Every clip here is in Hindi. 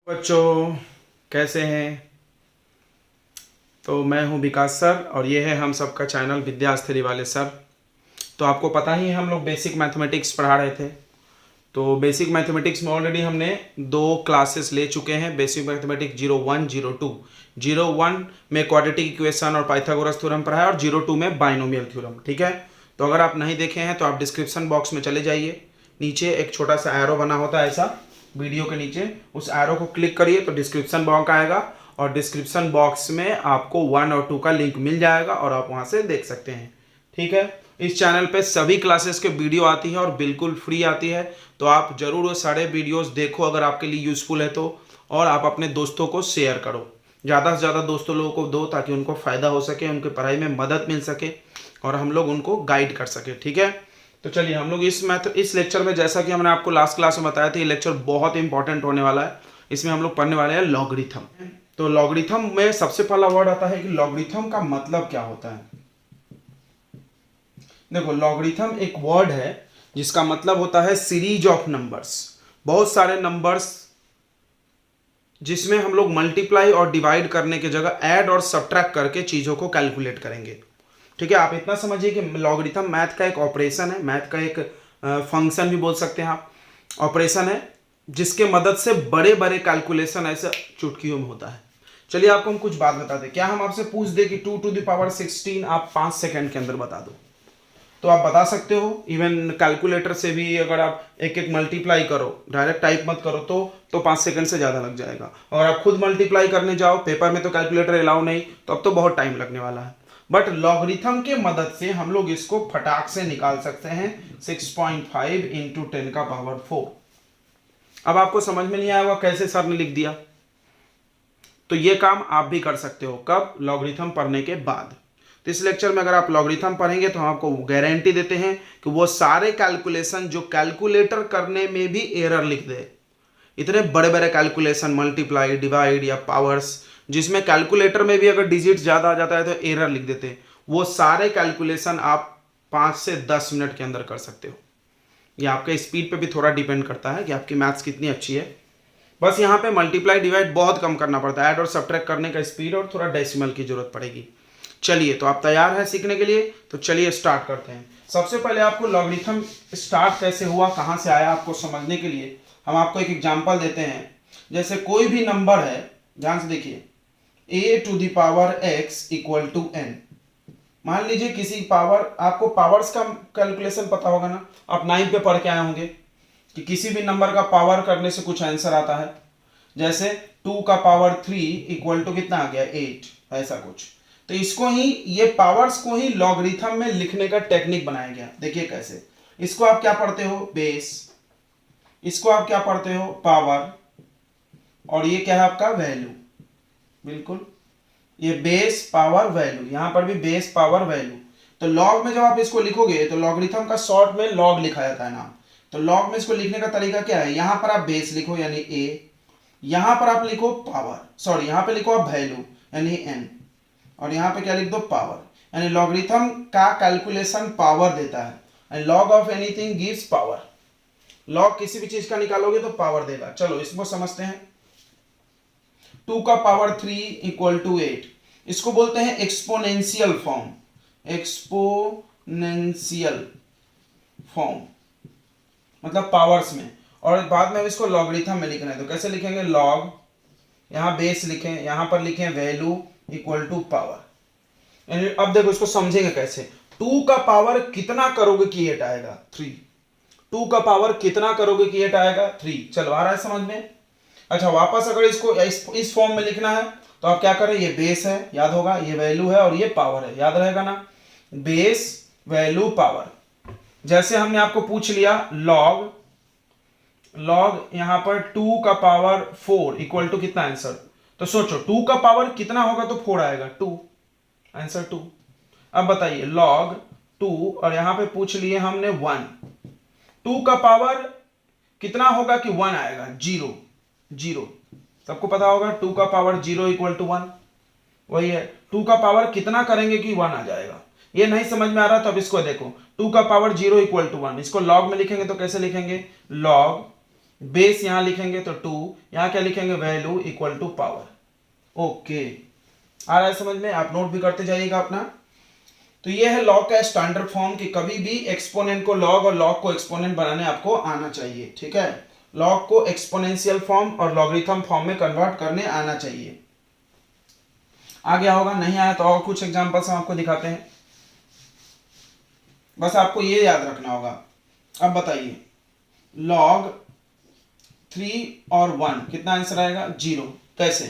बच्चों कैसे हैं। तो मैं हूं विकास सर और ये है हम सबका चैनल विद्यास्थली वाले सर। तो आपको पता ही है हम लोग बेसिक मैथमेटिक्स पढ़ा रहे थे। तो बेसिक मैथमेटिक्स में ऑलरेडी हमने 2 क्लासेस ले चुके हैं। Basic mathematics 01 02। 01 में क्वाड्रेटिक इक्वेशन और पाइथागोरस थ्योरम पढ़ा है और 02 में बाइनोमियल थ्योरम। ठीक है, तो अगर आप नहीं देखे हैं तो आप डिस्क्रिप्शन बॉक्स में चले जाइए। नीचे एक छोटा सा एरो बना होता है ऐसा वीडियो के नीचे, उस एरो को क्लिक करिए तो डिस्क्रिप्शन बॉक्स आएगा और डिस्क्रिप्शन बॉक्स में आपको 1 और 2 का लिंक मिल जाएगा और आप वहां से देख सकते हैं। ठीक है, इस चैनल पे सभी क्लासेस के वीडियो आती है और बिल्कुल फ्री आती है। तो आप जरूर वो सारे वीडियोस देखो अगर आपके लिए यूजफुल है तो, और आप अपने दोस्तों को शेयर करो, ज़्यादा से ज़्यादा दोस्तों लोगों को दो ताकि उनको फ़ायदा हो सके, उनकी पढ़ाई में मदद मिल सके और हम लोग उनको गाइड कर सके। ठीक है, तो चलिए हम लोग इस लेक्चर में, जैसा कि हमने आपको लास्ट क्लास में बताया था, ये लेक्चर बहुत इंपॉर्टेंट होने वाला है। इसमें हम लोग पढ़ने वाले हैं लॉगरिथम। तो लॉगरिथम में सबसे पहला वर्ड आता है कि लॉगरिथम का मतलब क्या होता है। देखो, लॉगरिथम एक वर्ड है जिसका मतलब होता है सीरीज ऑफ नंबर्स, बहुत सारे नंबर्स जिसमें हम लोग मल्टीप्लाई और डिवाइड करने की जगह ऐड और सब्ट्रैक्ट करके चीज़ों को कैलकुलेट करेंगे। ठीक है, आप इतना समझिए कि लॉगरिथम मैथ का एक ऑपरेशन है, मैथ का एक फंक्शन भी बोल सकते हैं आप, ऑपरेशन है जिसके मदद से बड़े बड़े कैलकुलेशन ऐसे चुटकियों में होता है। चलिए आपको हम कुछ बात बता दें। क्या हम आपसे पूछ दें कि 2⁻16 आप 5 सेकंड के अंदर बता दो, तो आप बता सकते हो। इवन कैलकुलेटर से भी अगर आप एक एक मल्टीप्लाई करो, डायरेक्ट टाइप मत करो तो 5 सेकंड से ज़्यादा लग जाएगा। और आप खुद मल्टीप्लाई करने जाओ, पेपर में तो कैलकुलेटर अलाउ नहीं, तो अब तो बहुत टाइम लगने वाला है। बट लॉगरिथम के मदद से हम लोग इसको फटाक से निकाल सकते हैं। 6.5 इंटू 10 का पावर 4। अब आपको समझ में नहीं आया होगा कैसे सर ने लिख दिया, तो ये काम आप भी कर सकते हो। कब? लॉगरिथम पढ़ने के बाद। तो इस लेक्चर में अगर आप लॉगरिथम पढ़ेंगे तो हम आपको गारंटी देते हैं कि वो सारे कैलकुलेशन जो कैलकुलेटर करने में भी एरर लिख दे, इतने बड़े बड़े कैलकुलेशन, मल्टीप्लाई, डिवाइड या पावर्स, जिसमें कैलकुलेटर में भी अगर डिजिट ज़्यादा आ जाता है तो एरर लिख देते हैं, वो सारे कैलकुलेशन आप 5 से 10 मिनट के अंदर कर सकते हो। ये आपके स्पीड पे भी थोड़ा डिपेंड करता है कि आपकी मैथ्स कितनी अच्छी है। बस यहाँ पे मल्टीप्लाई डिवाइड बहुत कम करना पड़ता है, ऐड और सब्ट्रैक्ट करने का स्पीड और थोड़ा डेसिमल की जरूरत पड़ेगी। चलिए, तो आप तैयार हैं सीखने के लिए? तो चलिए स्टार्ट करते हैं। सबसे पहले आपको लॉगरिथम स्टार्ट कैसे हुआ, कहाँ से आया, आपको समझने के लिए हम आपको एक एग्जांपल देते हैं। जैसे कोई भी नंबर है, ध्यान से देखिए, a⁻x = n। मान लीजिए किसी पावर, आपको पावर्स का कैलकुलेशन पता होगा ना, आप 9 पे पढ़ के आए होंगे कि किसी भी नंबर का पावर करने से कुछ आंसर आता है। जैसे 2⁻3 = कितना आ गया? 8, ऐसा कुछ। तो इसको ही, ये पावर्स को ही लॉगरिथम में लिखने का टेक्निक बनाया गया। देखिए कैसे, इसको आप क्या पढ़ते हो? बेस। इसको आप क्या पढ़ते हो? पावर। और ये क्या है आपका? वैल्यू। बिल्कुल, ये बेस, पावर, वैल्यू, यहां पर भी बेस, पावर, वैल्यू। तो लॉग में जब आप इसको लिखोगे तो लॉगरिथम का शॉर्ट में लॉग लिखा जाता है नाम। तो लॉग में इसको लिखने का तरीका क्या है? यहां पर आप बेस लिखो यानी ए, यहां पर आप लिखो पावर, सॉरी यहां पे लिखो आप वैल्यू यानी एन, और यहां पे क्या लिख दो? पावर। यानी लॉगरिथम का कैलकुलेशन पावर देता है, and log of anything gives power. Log किसी भी चीज का निकालोगे तो पावर देगा। चलो इसको समझते हैं। 2⁻3 = 8, इसको बोलते हैं एक्सपोनेंशियल फॉर्म। एक्सपोनेंशियल फॉर्म मतलब पावर्स में, और बाद में हम इसको लॉगरिथम में लिखना है। तो कैसे लिखेंगे? लॉग, यहां बेस लिखें, यहां पर लिखें वैल्यू = पावर। अब देखो इसको समझेंगे कैसे। 2 का पावर कितना करोगे कि 8 आएगा? 3। 2 का पावर कितना करोगे कि 8 आएगा? 3। चलो, आ रहा है समझ में? अच्छा, वापस अगर इसको इस फॉर्म में लिखना है तो आप क्या करें? ये बेस है, याद होगा, ये वैल्यू है और ये पावर है, याद रहेगा ना? Base, value, power. जैसे हमने आपको पूछ लिया लॉग, यहां पर 2⁻4 = कितना आंसर? तो सोचो 2 का पावर कितना होगा तो 4 आएगा, 2, आंसर 2। अब बताइए लॉग 2, और यहां पे पूछ लिए हमने 1, 2 का पावर कितना होगा कि 1 आएगा? 0, 0। सबको पता होगा 2 का पावर 0 = 1, वही है। 2 का पावर कितना करेंगे कि 1 आ जाएगा? ये नहीं समझ में आ रहा तो अब इसको देखो, 2 का पावर 0 = 1, इसको लॉग में लिखेंगे तो कैसे लिखेंगे? लॉग बेस यहां लिखेंगे तो 2, यहां क्या लिखेंगे, value equal to power. Okay, आ रहा है समझ में, आप नोट भी करते जाइएगा अपना। तो ये है लॉग का स्टैंडर्ड फॉर्म कि कभी भी एक्सपोनेंट को लॉग और लॉग को एक्सपोनेंट बनाने आपको आना चाहिए, ठीक है। लॉग को एक्सपोनेंशियल फॉर्म और लॉगरिथम फॉर्म में कन्वर्ट करने आना चाहिए। आ गया होगा, नहीं आया तो और कुछ एग्जांपल्स हम आपको दिखाते हैं, बस आपको ये याद रखना होगा। अब बताइए, लॉग 3 और 1 कितना आंसर आएगा, 0। कैसे,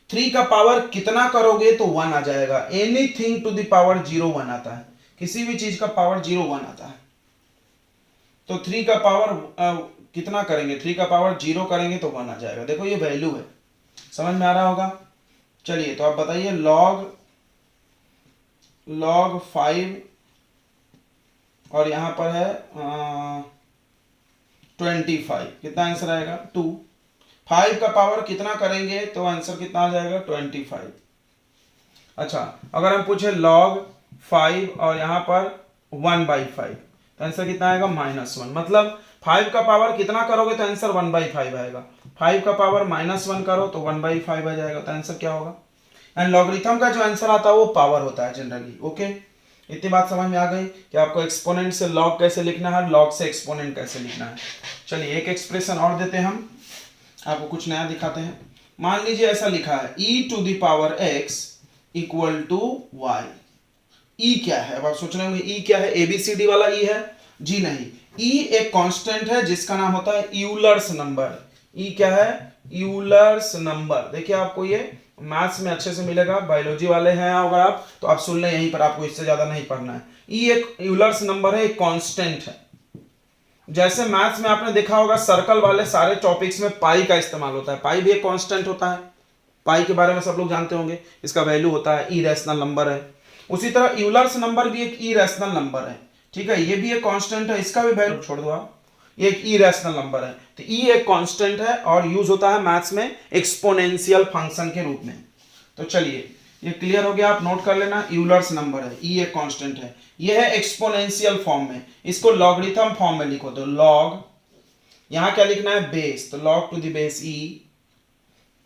3 का पावर कितना करोगे तो 1 आ जाएगा। एनीथिंग टू द पावर 0 1 आता है, किसी भी चीज का पावर 0 1 आता है। तो 3 का पावर कितना करेंगे, 3 का पावर 0 करेंगे तो 1 आ जाएगा। देखो ये वैल्यू है, समझ में आ रहा होगा। चलिए तो आप बताइए, लॉग 5 और यहां पर है 25, कितना आंसर आएगा, 2। 5 का पावर कितना करेंगे तो आंसर कितना आ जाएगा, 25। अच्छा, अगर हम पूछे log 5 और यहां पर 1/5 तो आंसर कितना आएगा, -1। मतलब 5 का पावर कितना करोगे तो आंसर 1/5 आएगा, 5 का पावर -1 करो तो 1/5 आ जाएगा, तो आंसर क्या होगा। एंड लॉगरिथम का जो आंसर आता है वो पावर होता है जनरली। ओके, इतनी बात समझ में आ गई कि आपको एक्सपोनेंट से लॉग कैसे लिखना है, लॉग से एक्सपोनेंट कैसे लिखना है। चलिए एक एक्सप्रेशन और देते हैं हम, आपको कुछ नया दिखाते हैं। मान लीजिए ऐसा लिखा है, e⁻x इक्वल टू y। ई क्या है, अब आप सोच रहे होंगे ई क्या है, ABCD वाला ई है, जी नहीं। ई एक कांस्टेंट है जिसका नाम होता है यूलर्स नंबर। ई क्या है, यूलर्स नंबर। देखिए आपको ये मैथ्स में अच्छे से मिलेगा, बायोलॉजी वाले हैं अगर आप तो आप सुन लें यहीं पर, आपको इससे ज्यादा नहीं पढ़ना है। ई एक यूलर्स नंबर है, एक कांस्टेंट है। जैसे मैथ्स में आपने देखा होगा सर्कल वाले सारे टॉपिक्स में पाई का इस्तेमाल होता है, पाई भी एक कांस्टेंट होता है, पाई के बारे में सब लोग जानते होंगे, इसका वैल्यू होता है, इरेशनल नंबर है। उसी तरह यूलर्स नंबर भी एक इरेशनल नंबर है, ठीक है, ये भी एक कांस्टेंट है, इसका भी वैल्यू छोड़ दो आप, ये एक इरेशनल नंबर है। तो ई एक कांस्टेंट है और यूज होता है मैथ्स में एक्सपोनेंशियल फंक्शन के रूप में। तो चलिए ये क्लियर हो गया, आप नोट कर लेना, यूलर्स नंबर है, ई एक कांस्टेंट है, ये है एक्सपोनेंशियल फॉर्म में। इसको लॉगरिथम फॉर्म में लिखो तो लॉग, यहां क्या लिखना है, बेस, तो log to the base e,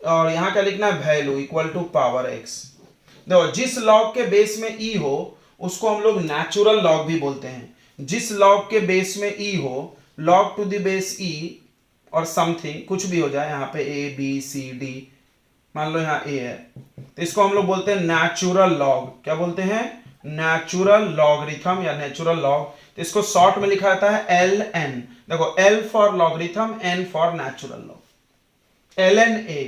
और यहां क्या लिखना है, value equal to power x. देखो जिस लॉग के बेस में ई हो उसको हम लोग नेचुरल लॉग भी बोलते हैं। जिस लॉग के बेस में ई हो, log to the base e और समथिंग कुछ भी हो जाए, यहाँ पे ए बी सी डी, मान लो यहाँ ए है, तो इसको हम लोग बोलते हैं नेचुरल लॉग। क्या बोलते हैं, नेचुरल लॉगरिथम या नेचुरल लॉग। तो इसको शॉर्ट में लिखा जाता है LN। देखो L for logarithm, N for natural log, LNA।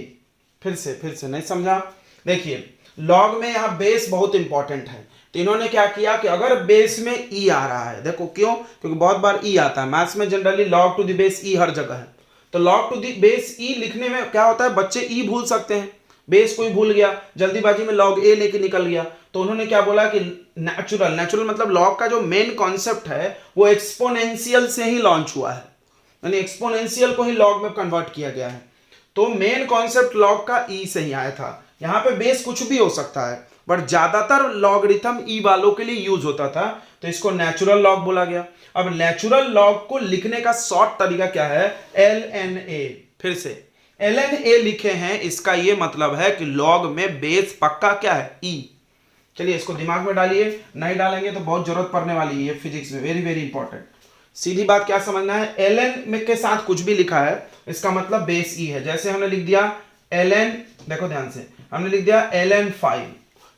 फिर से नहीं समझा। देखिए लॉग में यहाँ बेस बहुत इंपॉर्टेंट है, तो इन्होंने क्या किया कि अगर बेस में ई आ रहा है, देखो क्यों, क्योंकि बहुत बार ई आता है मैथ्स में, generally log to the base E हर जगह है। तो log to the base E लिखने में क्या होता है, बच्चे ई भूल सकते हैं, बेस कोई भूल गया, जल्दीबाजी में लॉग ए लेके निकल गया, तो उन्होंने क्या बोला कि नेचुरल मतलब लॉग का जो मेन कॉन्सेप्ट है वो एक्सपोनेंशियल से ही लॉन्च हुआ है, यानी एक्सपोनेंशियल को ही लॉग में कन्वर्ट किया गया है। तो मेन कॉन्सेप्ट लॉग का ई से ही आया था। यहां पे बेस कुछ भी हो सकता है, बट ज्यादातर लॉगरिथम ई वालों के लिए यूज होता था, तो इसको नेचुरल लॉग बोला गया। अब नेचुरल लॉग को लिखने का शॉर्ट तरीका क्या है, LNA। फिर से LNA लिखे हैं, इसका ये मतलब है कि लॉग में बेस पक्का क्या है, ई। चलिए इसको दिमाग में डालिए, नहीं डालेंगे तो बहुत जरूरत पड़ने वाली है फिजिक्स में, वेरी वेरी इंपॉर्टेंट। सीधी बात क्या समझना है, LN में के साथ कुछ भी लिखा है इसका मतलब बेस ई है। जैसे हमने लिख दिया LN, देखो ध्यान से, हमने लिख दिया LN5,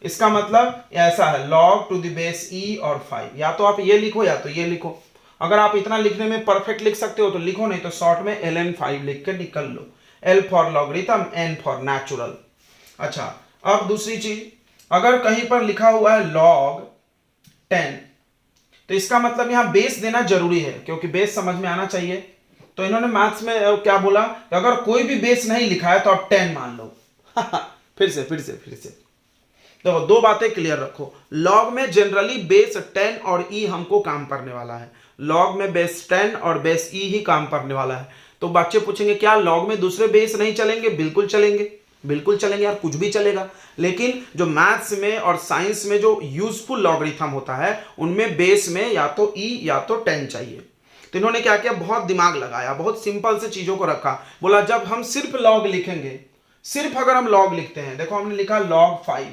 इसका मतलब ऐसा है log to the base e और 5। या तो आप ये लिखो या तो ये लिखो, अगर आप इतना लिखने में परफेक्ट लिख सकते हो तो लिखो, नहीं तो शॉर्ट में LN5 लिख कर निकल लो। L for logarithm, N for natural. अच्छा अब दूसरी चीज, अगर कहीं पर लिखा हुआ है log 10 तो इसका मतलब यहां बेस देना जरूरी है, क्योंकि बेस समझ में आना चाहिए। तो इन्होंने मैथ्स में क्या बोला कि अगर कोई भी बेस नहीं लिखा है तो आप 10 मान लो। फिर से तो दो बातें क्लियर रखो, लॉग में जनरली बेस 10 और ई हमको काम करने वाला है, लॉग में बेस 10 और बेस ई ही काम करने वाला है। तो बच्चे पूछेंगे क्या लॉग में दूसरे बेस नहीं चलेंगे, बिल्कुल चलेंगे यार, कुछ भी चलेगा। लेकिन जो मैथ्स में और साइंस में जो यूजफुल लॉगरिथम होता है उनमें बेस में या तो ई या तो 10 चाहिए। तो इन्होंने क्या किया, बहुत दिमाग लगाया, बहुत सिंपल से चीजों को रखा। बोला जब हम सिर्फ लॉग लिखेंगे, सिर्फ अगर हम लॉग लिखते हैं, देखो हमने लिखा log 5,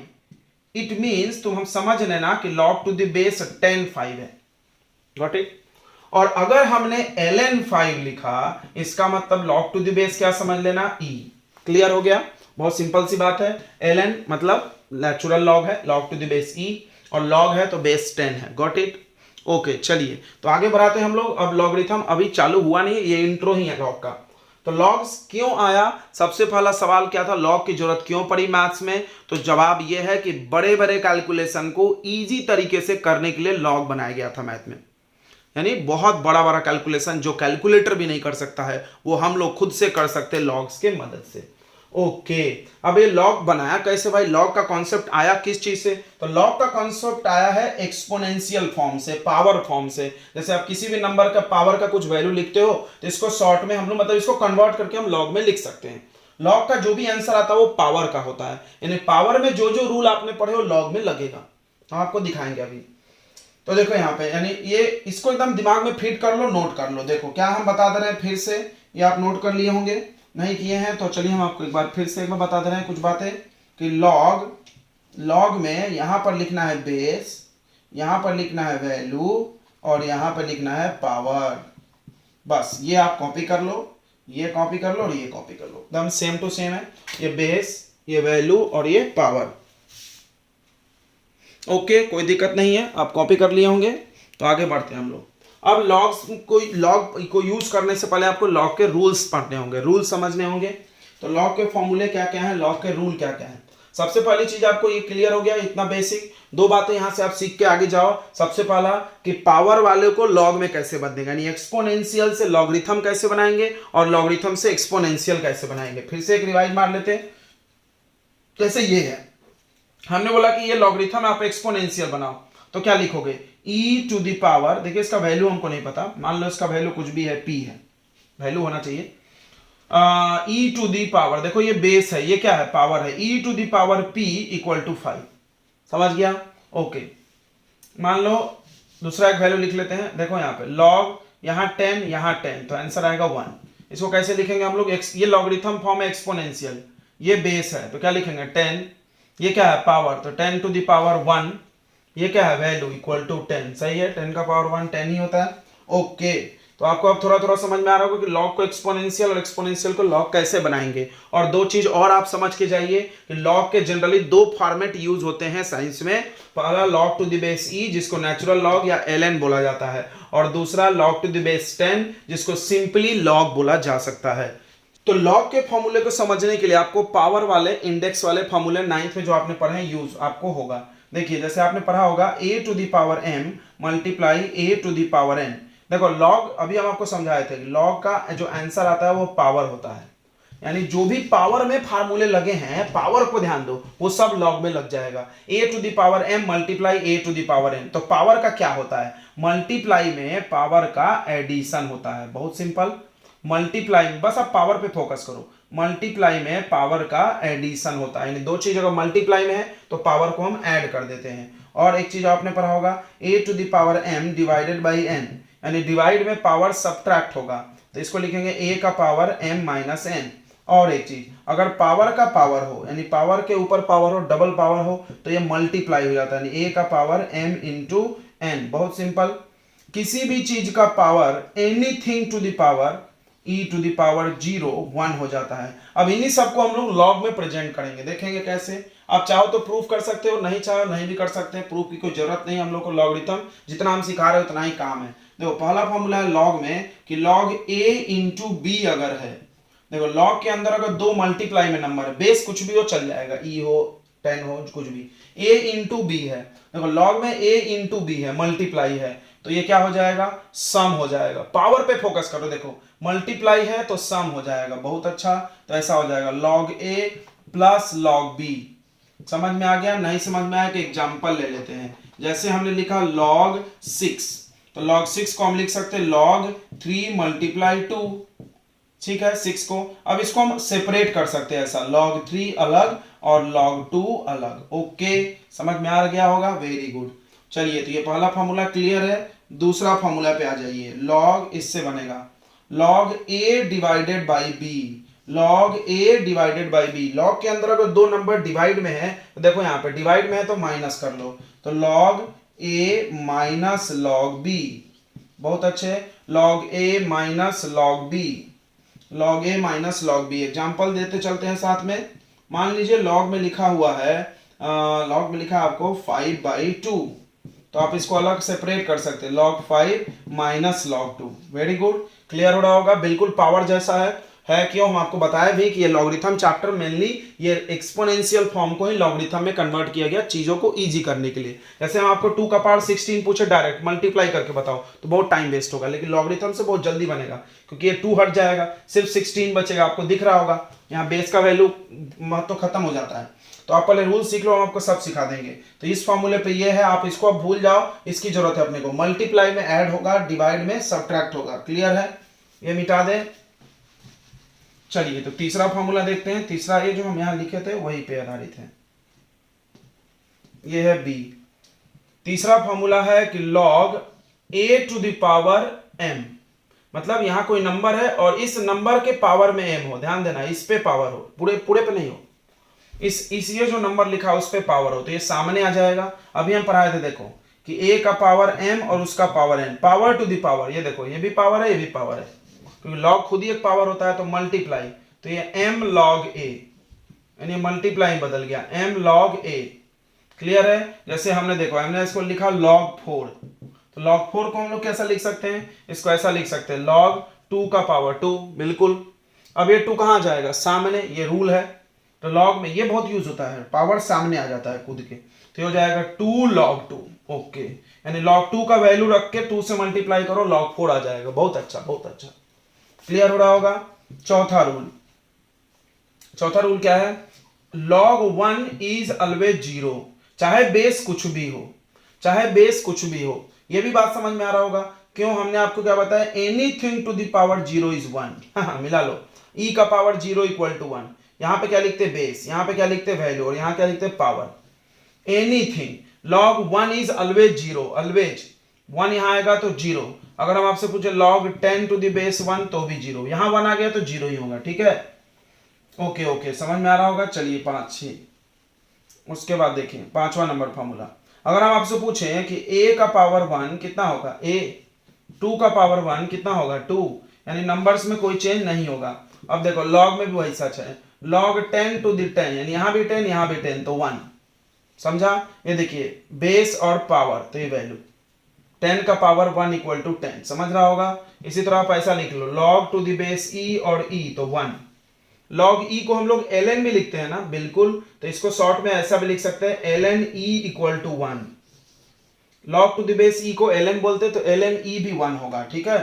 इट मीन्स तुम हम समझ लेना कि log टू द बेस 10 5 है, गॉट इट। और अगर हमने ln 5 लिखा, इसका मतलब log टू द बेस क्या समझ लेना, e। क्लियर हो गया, बहुत सिंपल सी बात है। ln मतलब नेचुरल लॉग है, log to the base e, और log है तो बेस 10 है, गॉट इट। ओके चलिए तो आगे बढ़ाते हैं हम लोग। अब लॉगरिथम अभी चालू हुआ नहीं, ये इंट्रो ही है लॉग का। तो लॉग्स क्यों आया, सबसे पहला सवाल क्या था, लॉग की जरूरत क्यों पड़ी मैथ्स में? तो जवाब ये है कि बड़े बड़े कैलकुलेशन को इजी तरीके से करने के लिए लॉग बनाया गया था मैथ में। यानी बहुत बड़ा बड़ा कैलकुलेशन जो कैलकुलेटर भी नहीं कर सकता है, वो हम लोग खुद से कर सकते हैं लॉग्स के मदद से। ओके अब ये लॉग बनाया कैसे भाई, लॉग का कॉन्सेप्ट आया किस चीज से? तो लॉग का कॉन्सेप्ट आया है एक्सपोनेंशियल फॉर्म से, पावर फॉर्म से। जैसे आप किसी भी नंबर का पावर का कुछ वैल्यू लिखते हो तो इसको शॉर्ट में हम लोग मतलब इसको कन्वर्ट करके हम लॉग में लिख सकते हैं। लॉग का जो भी आंसर आता है वो पावर का होता है, यानी पावर में जो जो रूल आपने पढ़े वो लॉग में लगेगा। हम आपको दिखाएंगे अभी। तो देखो यहाँ पे, यानी ये इसको एकदम दिमाग में फिट कर लो, नोट कर लो। देखो क्या हम बता दे रहे हैं फिर से, ये आप नोट कर लिए होंगे, नहीं किए हैं तो चलिए हम आपको एक बार फिर से एक बार बता दे रहे हैं कुछ बातें कि लॉग में यहाँ पर लिखना है बेस, यहाँ पर लिखना है वैल्यू, और यहाँ पर लिखना है पावर। बस ये आप कॉपी कर लो, ये कॉपी कर लो और ये कॉपी कर लो, एकदम सेम टू सेम है। ये बेस, ये वैल्यू और ये पावर। ओके कोई दिक्कत नहीं है, आप कॉपी कर लिए होंगे। तो आगे बढ़ते हैं हम लोग। अब लॉग को यूज करने से पहले आपको लॉग के रूल्स पढ़ने होंगे, रूल्स समझने होंगे। तो लॉग के फॉर्मूले क्या क्या है, लॉग के रूल क्या क्या है। सबसे पहली चीज आपको ये क्लियर हो गया, इतना बेसिक। दो बातें यहां से आप सीख के आगे जाओ। सबसे पहला कि पावर वाले को लॉग में कैसे बदलेगा, यानी एक्सपोनेंशियल से लॉगरिथम कैसे बनाएंगे और लॉगरिथम से एक्सपोनेंशियल कैसे बनाएंगे। फिर से एक रिवाइज मार लेते हैं। जैसे ये है, हमने बोला कि ये लॉगरिथम आप एक्सपोनेंशियल बनाओ, तो क्या लिखोगे, e टू द पावर, देखिए इसका वैल्यू हमको नहीं पता, मान लो इसका वैल्यू कुछ भी है, p है, वैल्यू होना चाहिए। e टू द पावर, देखो ये बेस है, ये क्या है, पावर है, e to the power p equal to 5। समझ गया? ओके मान लो दूसरा एक वैल्यू लिख लेते हैं। देखो यहाँ पे लॉग, यहाँ 10, यहाँ 10, तो आंसर आएगा 1। इसको कैसे लिखेंगे हम लोग, ये लॉगरिथम फॉर्म है एक्सपोनेंशियल, ये बेस है तो क्या लिखेंगे 10, ये क्या है पावर, तो 10 टू द पावर 1, ये क्या है वैल्यू इक्वल टू 10। सही है, 10 का पावर 1 10 ही होता है। ओके तो आपको अब थोड़ा थोड़ा समझ में आ रहा होगा कि लॉग को एक्सपोनेंशियल और एक्सपोनेंशियल को लॉग कैसे बनाएंगे। और दो चीज और आप समझ के जाइए कि लॉग के जनरली दो फॉर्मेट यूज होते हैं साइंस में। पहला log to the base e जिसको नेचुरल लॉग या ln बोला जाता है, और दूसरा लॉग टू द बेस 10 जिसको सिंपली लॉग बोला जा सकता है। तो लॉग के फॉर्मूले को समझने के लिए आपको पावर वाले इंडेक्स वाले फॉर्मूले 9th में जो आपने पढ़े हैं यूज आपको होगा। देखिए जैसे आपने पढ़ा होगा a to the power m multiply a to the power n। देखो लॉग अभी हम आपको समझाए थे, लॉग का जो आंसर आता है वो पावर होता है, यानी जो भी पावर में फार्मूले लगे हैं, पावर को ध्यान दो, वो सब लॉग में लग जाएगा। a to the power m multiply a to the power n। तो पावर का क्या होता है, मल्टीप्लाई में पावर का एडिशन होता है, बहुत सिंपल। मल्टीप्लाई में, बस आप पावर पे फोकस करो, मल्टीप्लाई में पावर का एडिशन होता है, यानी दो चीज अगर मल्टीप्लाई में है तो पावर को हम ऐड कर देते हैं। और एक चीज आपने पढ़ा होगा a to the power m divided by n, यानी डिवाइड में पावर सब्ट्रैक्ट होगा, तो इसको लिखेंगे a का पावर m माइनस n। और एक चीज, अगर पावर का पावर हो, यानी पावर के ऊपर पावर हो, डबल पावर हो, तो ये मल्टीप्लाई हो जाता है, यानी a का पावर m इंटू n। बहुत सिंपल, किसी भी चीज का power anything to the power e to the power 0 1 हो जाता है। अब इन्हीं सबको हम लोग लॉग में प्रेजेंट करेंगे, देखेंगे कैसे। आप चाहो तो प्रूफ कर सकते हो, नहीं चाहो नहीं भी कर सकते हैं, प्रूफ की कोई जरूरत नहीं। हम लोग को लॉगरिथम जितना हम सिखा रहे हैं उतना ही काम है। देखो पहला फॉर्मूला है लॉग में कि लॉग a इंटू बी अगर है, देखो लॉग के अंदर अगर दो मल्टीप्लाई में नंबर है, बेस कुछ भी हो चल जाएगा, e हो 10 हो कुछ भी, a इंटू बी है। देखो लॉग में a इंटू बी है, मल्टीप्लाई है, तो ये क्या हो जाएगा, सम हो जाएगा। पावर पे फोकस करो, देखो मल्टीप्लाई है तो सम हो जाएगा, बहुत अच्छा। तो ऐसा हो जाएगा log a plus log b। समझ में आ गया? नहीं समझ में आया कि एग्जांपल ले लेते हैं। जैसे हमने लिखा log 6, तो log 6 को हम लिख सकते हैं log 3 मल्टीप्लाई 2, ठीक है 6 को। अब इसको हम सेपरेट कर सकते हैं ऐसा, log 3 अलग और log 2 अलग। ओके समझ में आ गया होगा, वेरी गुड। चलिए तो ये पहला फॉर्मूला क्लियर है। दूसरा फॉर्मूला पे आ जाइए, लॉग इससे बनेगा log A divided by B, log A divided by B. Log के अंदर अगर दो नंबर डिवाइड में है तो देखो यहाँ पे डिवाइड में है तो माइनस कर लो, तो लॉग ए माइनस लॉग बी। बहुत अच्छे, लॉग ए माइनस लॉग बी, लॉग ए माइनस लॉग बी। एग्जाम्पल देते चलते हैं साथ में। मान लीजिए लॉग में लिखा हुआ है, लॉग में लिखा है आपको 5/2, तो आप इसको अलग सेपरेट कर सकते हैं, log 5 minus log 2। Very good, clear हो रहा होगा, बिल्कुल पावर जैसा है। क्यों, हम आपको बताया भी कि ये लॉगरिथम चैप्टर मेनली ये एक्सपोनेंशियल फॉर्म को ही लॉगरिथम में कन्वर्ट किया गया चीजों को इजी करने के लिए। जैसे हम आपको 2 का पावर 16 पूछे डायरेक्ट मल्टीप्लाई करके बताओ तो बहुत टाइम वेस्ट होगा, लेकिन लॉगरिथम से बहुत जल्दी बनेगा क्योंकि ये 2 हट जाएगा, सिर्फ 16 बचेगा। आपको दिख रहा होगा यहाँ बेस का वैल्यू तो खत्म हो जाता है। तो आप पहले रूल सीख लो, हम आपको सब सिखा देंगे। तो इस फॉर्मूले पे ये है, आप इसको अब भूल जाओ, इसकी जरूरत है अपने को। मल्टीप्लाई में ऐड होगा, डिवाइड में सब्ट्रैक्ट होगा। क्लियर है, ये मिटा दे। चलिए तो तीसरा फॉर्मूला देखते हैं। तीसरा ये जो हम यहां लिखे थे वही पे आधारित है, ये है बी। तीसरा फॉर्मूला है कि log a to the power m, मतलब यहां कोई नंबर है और इस नंबर के पावर में m हो। ध्यान देना, इस पे पावर हो, पूरे पे नहीं हो, इस ये जो नंबर लिखा है उस पे पावर हो, तो ये सामने आ जाएगा। अभी हम पढ़ाए थे देखो कि a का पावर m और उसका power n, power to the power. ये देखो ये भी पावर है, ये भी पावर है, क्योंकि log खुद ही एक पावर होता है, तो मल्टीप्लाई, तो ये m log a, यानी मल्टीप्लाई बदल गया m log a। क्लियर है, जैसे हमने देखो हमने इसको लिखा log 4, तो log 4 को हम लोग कैसा लिख सकते हैं, इसको ऐसा लिख सकते हैं log 2 का पावर 2। बिल्कुल, अब ये 2 कहां जाएगा, सामने, ये रूल है। तो log में ये बहुत यूज होता है, पावर सामने आ जाता है कूद के, तो हो जाएगा 2 log 2। ओके, यानी log 2 का वैल्यू रख के 2 से मल्टीप्लाई करो, log 4 आ जाएगा। बहुत अच्छा, बहुत अच्छा, क्लियर हो रहा होगा। चौथा रूल क्या है, log 1 इज ऑलवेज 0, चाहे बेस कुछ भी हो, चाहे बेस कुछ भी हो। ये भी बात समझ में आ रहा होगा। क्यों, हमने आपको क्या बताया, anything to the power 0 is 1। मिला लो, e का पावर 0 इक्वल टू 1। यहां पे क्या लिखते, बेस, यहां पे क्या लिखते, वैल्यू, और यहां क्या लिखते, power. Anything log 1 is always 0, always 1 यहां आएगा तो 0। अगर हम आपसे पूछे log 10 टू द बेस 1 तो भी 0, यहां 1 आ गया तो 0 ही होगा। ठीक है, ओके, समझ में आ रहा होगा। चलिए 5-6, उसके बाद देखिए 5वां नंबर फॉर्मूला। अगर हम आपसे पूछें कि a का पावर 1 कितना होगा, a 2 का पावर 1 कितना होगा, 2, यानी नंबर्स में कोई चेंज नहीं होगा। अब देखो log में भी वही सच है, log 10 टू द 10, यानी यहां भी 10 यहां भी 10 तो 1। समझा, ये देखिए बेस और पावर, तो ये वैल्यू 10 का पावर 1 इक्वल टू 10, समझ रहा होगा। इसी तरह आप ऐसा लिख लो, log to the base e और e तो 1। log e को हम लोग ln भी लिखते हैं ना, बिल्कुल, तो इसको शॉर्ट में ऐसा भी लिख सकते हैं, ln e equal to 1। log to the base e को ln बोलते तो ln e भी 1 होगा। ठीक है,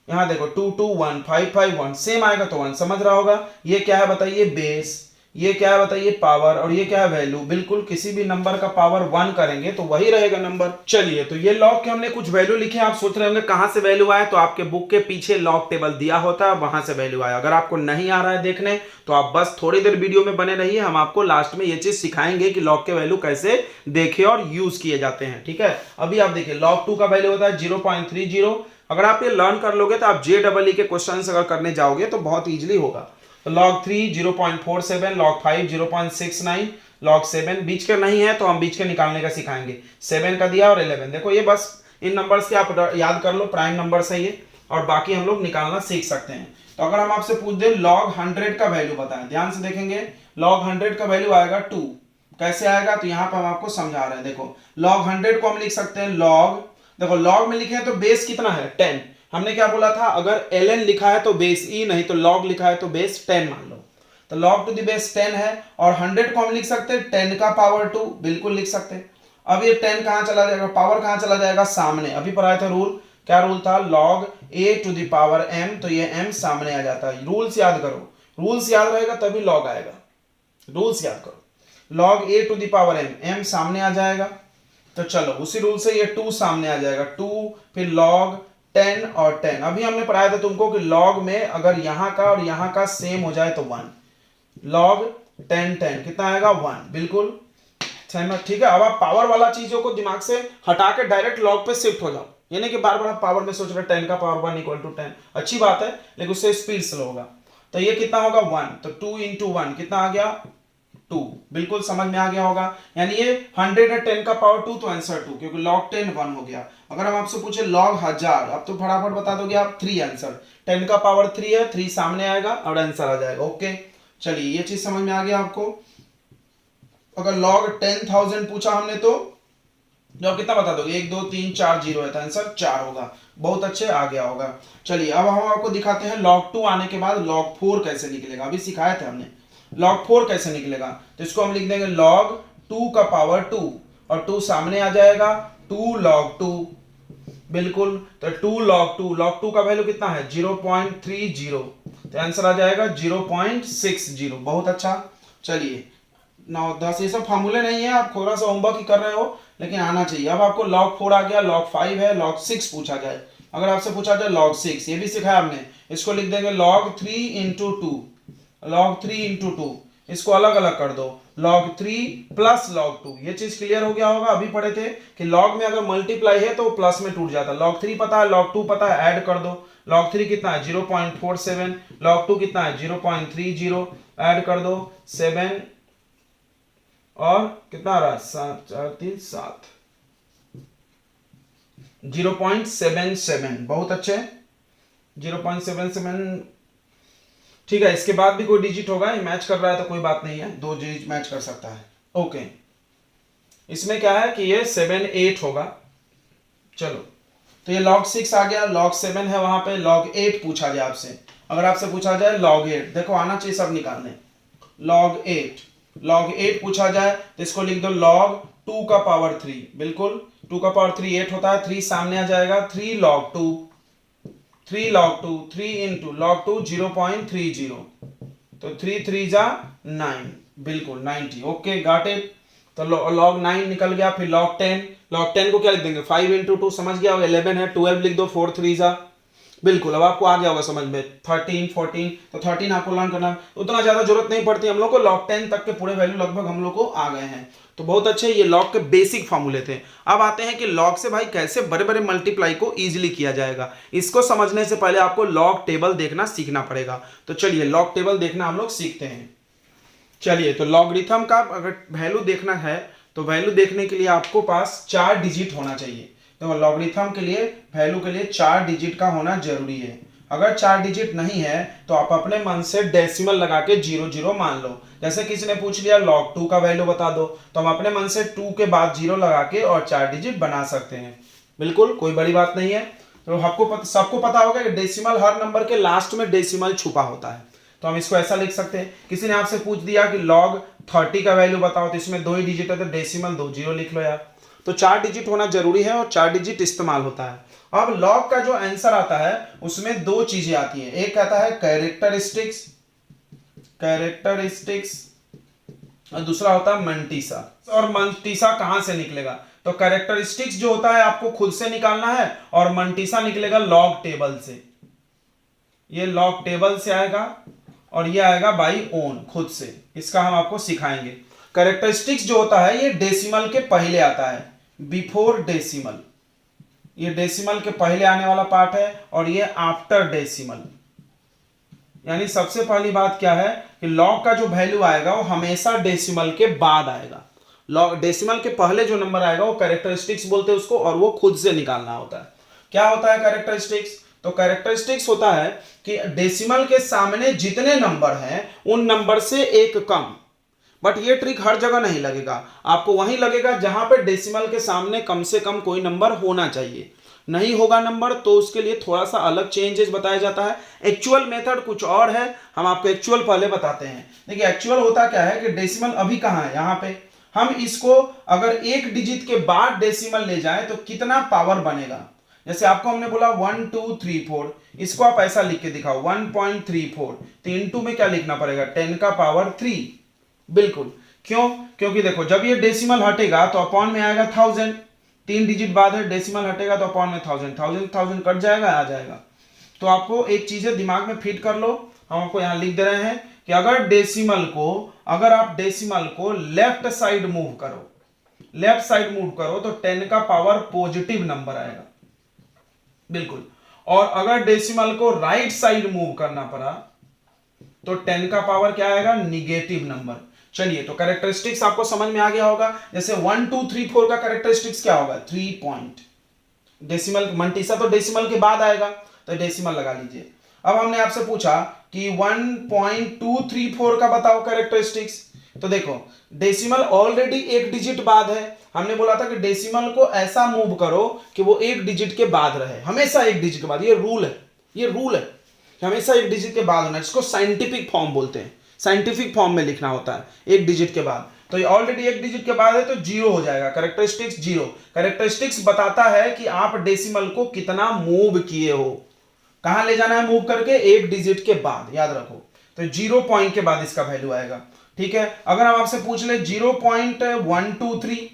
यहां देखो 2 2 1 5 5 1 सेम आएगा तो 1, समझ रहा होगा। ये क्या है बताइए, बेस, ये क्या है बताइए, पावर, और ये क्या है, वैल्यू। बिल्कुल, किसी भी नंबर का पावर 1 करेंगे तो वही रहेगा नंबर। चलिए, तो ये log के हमने कुछ वैल्यू लिखे। आप सोच रहे होंगे कहां से वैल्यू आए, तो आपके बुक के पीछे log टेबल दिया होता है, वहां से वैल्यू आया। अगर आपको नहीं आ रहा है देखने तो आप बस थोड़ी देर वीडियो में बने रहिए, हम आपको लास्ट में ये चीज सिखाएंगे कि log के वैल्यू कैसे देखे और यूज किए जाते हैं। ठीक है, अभी आप देखिए log 2 का वैल्यू होता है 0.30। अगर आप ये लर्न कर लोगे तो आप JEE के क्वेश्चन अगर करने जाओगे तो बहुत इजीली होगा। तो log 3 0.47, log 5 0.69, log 7 बीच के नहीं है तो हम बीच के निकालने का सिखाएंगे। 7 का दिया और 11, देखो ये बस इन नंबर्स के आप याद कर लो, प्राइम नंबर्स है ये, और बाकी हम लोग निकालना सीख सकते हैं। तो अगर हम आपसे पूछ दें log 100 का वैल्यू बताएं, ध्यान से देखेंगे, log 100 का वैल्यू आएगा 2। कैसे आएगा, तो यहाँ पर हम आपको समझा रहे हैं। देखो log 100 को हम लिख सकते हैं log, देखो log में लिखे हैं तो बेस कितना है, 10। हमने क्या बोला था, अगर ln लिखा है तो बेस e, नहीं तो log लिखा है तो बेस 10 मान लो। तो log टू द बेस 10 है, और 100 को हम लिख सकते हैं 10 का पावर 2, बिल्कुल लिख सकते हैं। अब ये 10 कहां चला जाएगा, पावर कहां चला जाएगा, सामने। अभी पढ़ाया था रूल, क्या रूल था, log a to the power m, तो ये m सामने आ जाता है। रूल्स याद करो, रूल्स याद रहेगा तभी log आएगा। रूल्स याद करो, log a to the power m सामने आ जाएगा। तो चलो उसी रूल से ये 2 सामने आ जाएगा, 2, फिर log 10 और 10। अभी हमने पढ़ाया था तुमको कि log में अगर यहां का और यहां का सेम हो जाए तो 1। log 10 10 कितना आएगा, 1, बिल्कुल सहमत। ठीक है, अब आप पावर वाला चीजों को दिमाग से हटा के डायरेक्ट log पे शिफ्ट हो जाओ। यानी कि बार बार पावर में सोच रहे 10 का पावर 1 इक्वल टू 10, अच्छी बात है, लेकिन उससे स्पीड स्लो होगा। तो ये कितना होगा 1, तो 2 इंटू 1 कितना आ गया 2, बिल्कुल समझ में आ गया होगा। यानी ये 100 है 10 का पावर 2, तो आंसर 2, क्योंकि log 10 1 हो गया। अगर हम आपसे पूछे log 1000, अब तो फटाफट बता दोगे आप 3 आंसर, 10 का पावर 3 है, 3 सामने आएगा और आंसर आ जाएगा। ओके, चलिए ये चीज समझ में आ गया आपको। अगर log 10,000 पूछा हमने तो जब कितना बता दोगे, 1 2 3 4 0 है, तो आंसर 4 होगा। बहुत अच्छे, आ गया होगा। चलिए अब हम आपको दिखाते हैं log 2 आने के बाद log 4 कैसे निकलेगा। अभी सिखाए थे हमने log 4 कैसे निकलेगा, तो इसको हम लिख देंगे log 2 का पावर 2 और 2 सामने आ जाएगा, 2 log 2, बिल्कुल। तो 2 log 2 का वैल्यू कितना है 0.30, तो आंसर आ जाएगा 0.60। बहुत अच्छा। चलिए 9 10 ये सब फार्मूले नहीं है, आप थोड़ा सा होमवर्क ही कर रहे हो, लेकिन आना चाहिए। अब आपको log 4 आ गया, log 5 है, log 6 पूछा जाए। अगर आपसे पूछा जाए log 6, ये भी सिखाया हमने, इसको लिख देंगे log 3 इंटू 2, log 3 इंटू 2, इसको अलग अलग कर दो, log 3 प्लस log 2। ये चीज क्लियर हो गया होगा। अभी पढ़े थे कि log में अगर मल्टीप्लाई है तो प्लस में टूट जाता है। log 3 पता है, log 2 पता है, ऐड कर दो। log 3 कितना है 0.47, log 2 कितना है 0.30, ऐड कर दो 7 और कितना आ रहा है 7 4 3 7, 0.77। बहुत अच्छे, 0.77। ठीक है, इसके बाद भी कोई डिजिट होगा, ये मैच कर रहा है तो कोई बात नहीं है, 2 डिजिट मैच कर सकता है। ओके, इसमें क्या है कि ये 7 8 होगा। चलो, तो ये log 6 आ गया, log 7 है वहां पे, log 8 पूछा जाए आपसे। अगर आपसे पूछा जाए log 8, देखो आना चाहिए सब निकालने, log 8 पूछा जाए तो इसको लिख दो log 2 का पावर 3, बिल्कुल 2 का पावर 3 8 होता है, 3 सामने आ जाएगा, 3 log 2, 3 log 2, 3 इंटू log 2 0.30, तो 3 3 जा 9, बिल्कुल 90। Okay, got it. तो log 9 निकल गया। फिर log 10 को क्या लिख देंगे 5 इंटू 2, समझ गया होगा, 11 है, 12 लिख दो, 4 3 जा, बिल्कुल। अब आपको आ गया होगा समझ में, 13 14, तो 13 आपको लर्न करना, उतना ज्यादा जरूरत नहीं पड़ती हम लोग को, log 10 तक के पूरे वैल्यू लगभग हम लोग को आ गए हैं। तो बहुत अच्छे, ये log के बेसिक फार्मूले थे। अब आते हैं कि log से भाई कैसे बड़े बड़े मल्टीप्लाई को इजीली किया जाएगा। इसको समझने से पहले आपको log टेबल देखना सीखना पड़ेगा। तो चलिए log टेबल देखना हम लोग सीखते हैं। चलिए, तो लॉगरिथम का अगर वैल्यू देखना है तो वैल्यू देखने के लिए आपको पास 4 डिजिट होना चाहिए। तो लॉगरिथम के लिए वैल्यू के लिए 4 डिजिट का होना जरूरी है। अगर 4 डिजिट नहीं है तो आप अपने मन से डेसिमल लगा के 0 0 मान लो। जैसे किसी ने पूछ लिया log 2 का वैल्यू बता दो, तो हम अपने मन से 2 के बाद 0 लगा के और 4 डिजिट बना सकते हैं, बिल्कुल कोई बड़ी बात नहीं है। तो आपको सबको पता होगा कि डेसिमल, हर नंबर के लास्ट में डेसिमल छुपा होता है, तो हम इसको ऐसा लिख सकते हैं। किसी ने आपसे पूछ दिया कि log 30 का वैल्यू बताओ, तो इसमें 2 ही डिजिट है, तो डेसिमल 2 0 लिख लो यार। तो 4 डिजिट होना जरूरी है और 4 डिजिट इस्तेमाल होता है। अब log का जो आंसर आता है उसमें 2 चीजें आती हैं, एक आता है कैरेक्टरिस्टिक्स और दूसरा होता है मंटीसा। और मंटीसा कहां से निकलेगा, तो कैरेक्टरिस्टिक्स जो होता है आपको खुद से निकालना है और मंटीसा निकलेगा log टेबल से। ये log टेबल से आएगा और ये आएगा बाई ओन, खुद से। इसका हम आपको सिखाएंगे। कैरेक्टरिस्टिक्स जो होता है ये डेसिमल के पहले आता है, बिफोर डेसिमल, ये डेसिमल के पहले आने वाला पार्ट है, और ये आफ्टर डेसिमल। यानी सबसे पहली बात क्या है कि log का जो वैल्यू आएगा वो हमेशा डेसिमल के बाद आएगा। log डेसिमल के पहले जो नंबर आएगा वो कैरेक्टरिस्टिक्स बोलते हैं उसको, और वो खुद से निकालना होता है। क्या होता है कैरेक्टरिस्टिक्स, तो कैरेक्टरिस्टिक्स होता है कि डेसिमल के सामने जितने नंबर हैं उन नंबर से एक कम। बट ये ट्रिक हर जगह नहीं लगेगा, आपको वहीं लगेगा जहां पे डेसिमल के सामने कम से कम कोई नंबर होना चाहिए। नहीं होगा नंबर तो उसके लिए थोड़ा सा अलग चेंजेस बताया जाता है। एक्चुअल मेथड कुछ और है, हम आपको एक्चुअल पहले बताते हैं। देखिए एक्चुअल होता क्या है कि डेसिमल अभी कहां है, यहां पे। हम इसको अगर एक डिजिट के बाद डेसिमल ले जाएं तो कितना पावर बनेगा। जैसे आपको हमने बोला 1 2 3 4, इसको आप ऐसा लिख के दिखाओ 1.34, तो इनटू में क्या लिखना पड़ेगा 10 का पावर 3, बिल्कुल। क्यों, क्योंकि देखो जब ये डेसिमल हटेगा तो अपॉन में आएगा 1000, 3 डिजिट बाद है, डेसिमल हटेगा तो अपॉन में 1000 कट जाएगा, आ जाएगा। तो आपको एक चीजें दिमाग में फिट कर लो, हम आपको यहां लिख दे रहे हैं कि अगर आप डेसिमल को लेफ्ट साइड मूव करो तो 10 का पावर पॉजिटिव नंबर आएगा। बिल्कुल। और अगर डेसिमल को राइट साइड मूव करना पड़ा तो 10 का पावर क्या आएगा, निगेटिव नंबर। चलिए, तो कैरेक्टरिस्टिक्स आपको समझ में आ गया होगा। जैसे 1 2 3 4 का कैरेक्टरिस्टिक्स क्या होगा, 3 पॉइंट। डेसिमल मंटीसा तो डेसिमल के बाद आएगा, तो डेसिमल लगा लीजिए। अब हमने आपसे पूछा कि 1.234 का बताओ कैरेक्टरिस्टिक्स। तो देखो, डेसिमल ऑलरेडी एक डिजिट बाद है। हमने बोला था कि डेसिमल को ऐसा मूव करो कि वो एक डिजिट के बाद रहे, हमेशा एक डिजिट के बाद। ये रूल है, ये रूल है कि हमेशा एक डिजिट के बाद होना है। इसको साइंटिफिक फॉर्म बोलते हैं, साइंटिफिक फॉर्म में लिखना होता है एक डिजिट के बाद। तो ये ऑलरेडी एक डिजिट के बाद है तो जीरो हो जाएगा, कैरेक्टरिस्टिक्स जीरो। कैरेक्टरिस्टिक्स बताता है कि आप डेसिमल को कितना मूव किए हो, कहां ले जाना है मूव करके, एक डिजिट के बाद, याद रखो। तो 0 पॉइंट के बाद इसका वैल्यू आएगा। ठीक है, अगर हम आपसे पूछ ले 0.123,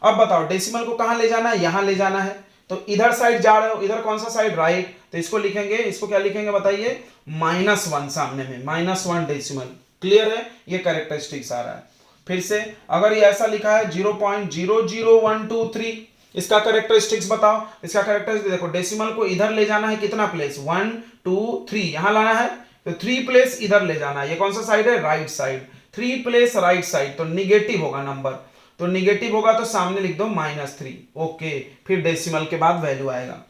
अब बताओ डेसिमल को कहां ले जाना है, यहां ले जाना है। तो इधर साइड जा रहे हो, इधर कौन सा साइड, राइट। तो इसको लिखेंगे, इसको क्या लिखेंगे बताइए, -1 सामने में, -1 डेसिमल। क्लियर है, ये कैरेक्टरिस्टिक्स आ रहा है। फिर से अगर ये ऐसा लिखा है 0.00123, इसका कैरेक्टरिस्टिक्स बताओ। इसका कैरेक्टरिस्टिक्स देखो, डेसिमल को इधर ले जाना है कितना प्लेस, 1 2 3, यहां लाना है तो 3 प्लेस इधर ले जाना है। ये कौन सा साइड है, right side. 3 place right side, तो निगेटिव होगा नंबर, तो निगेटिव होगा तो सामने लिख दो -3। ओके, फिर डेसिमल के बाद वैल्यू आएगा।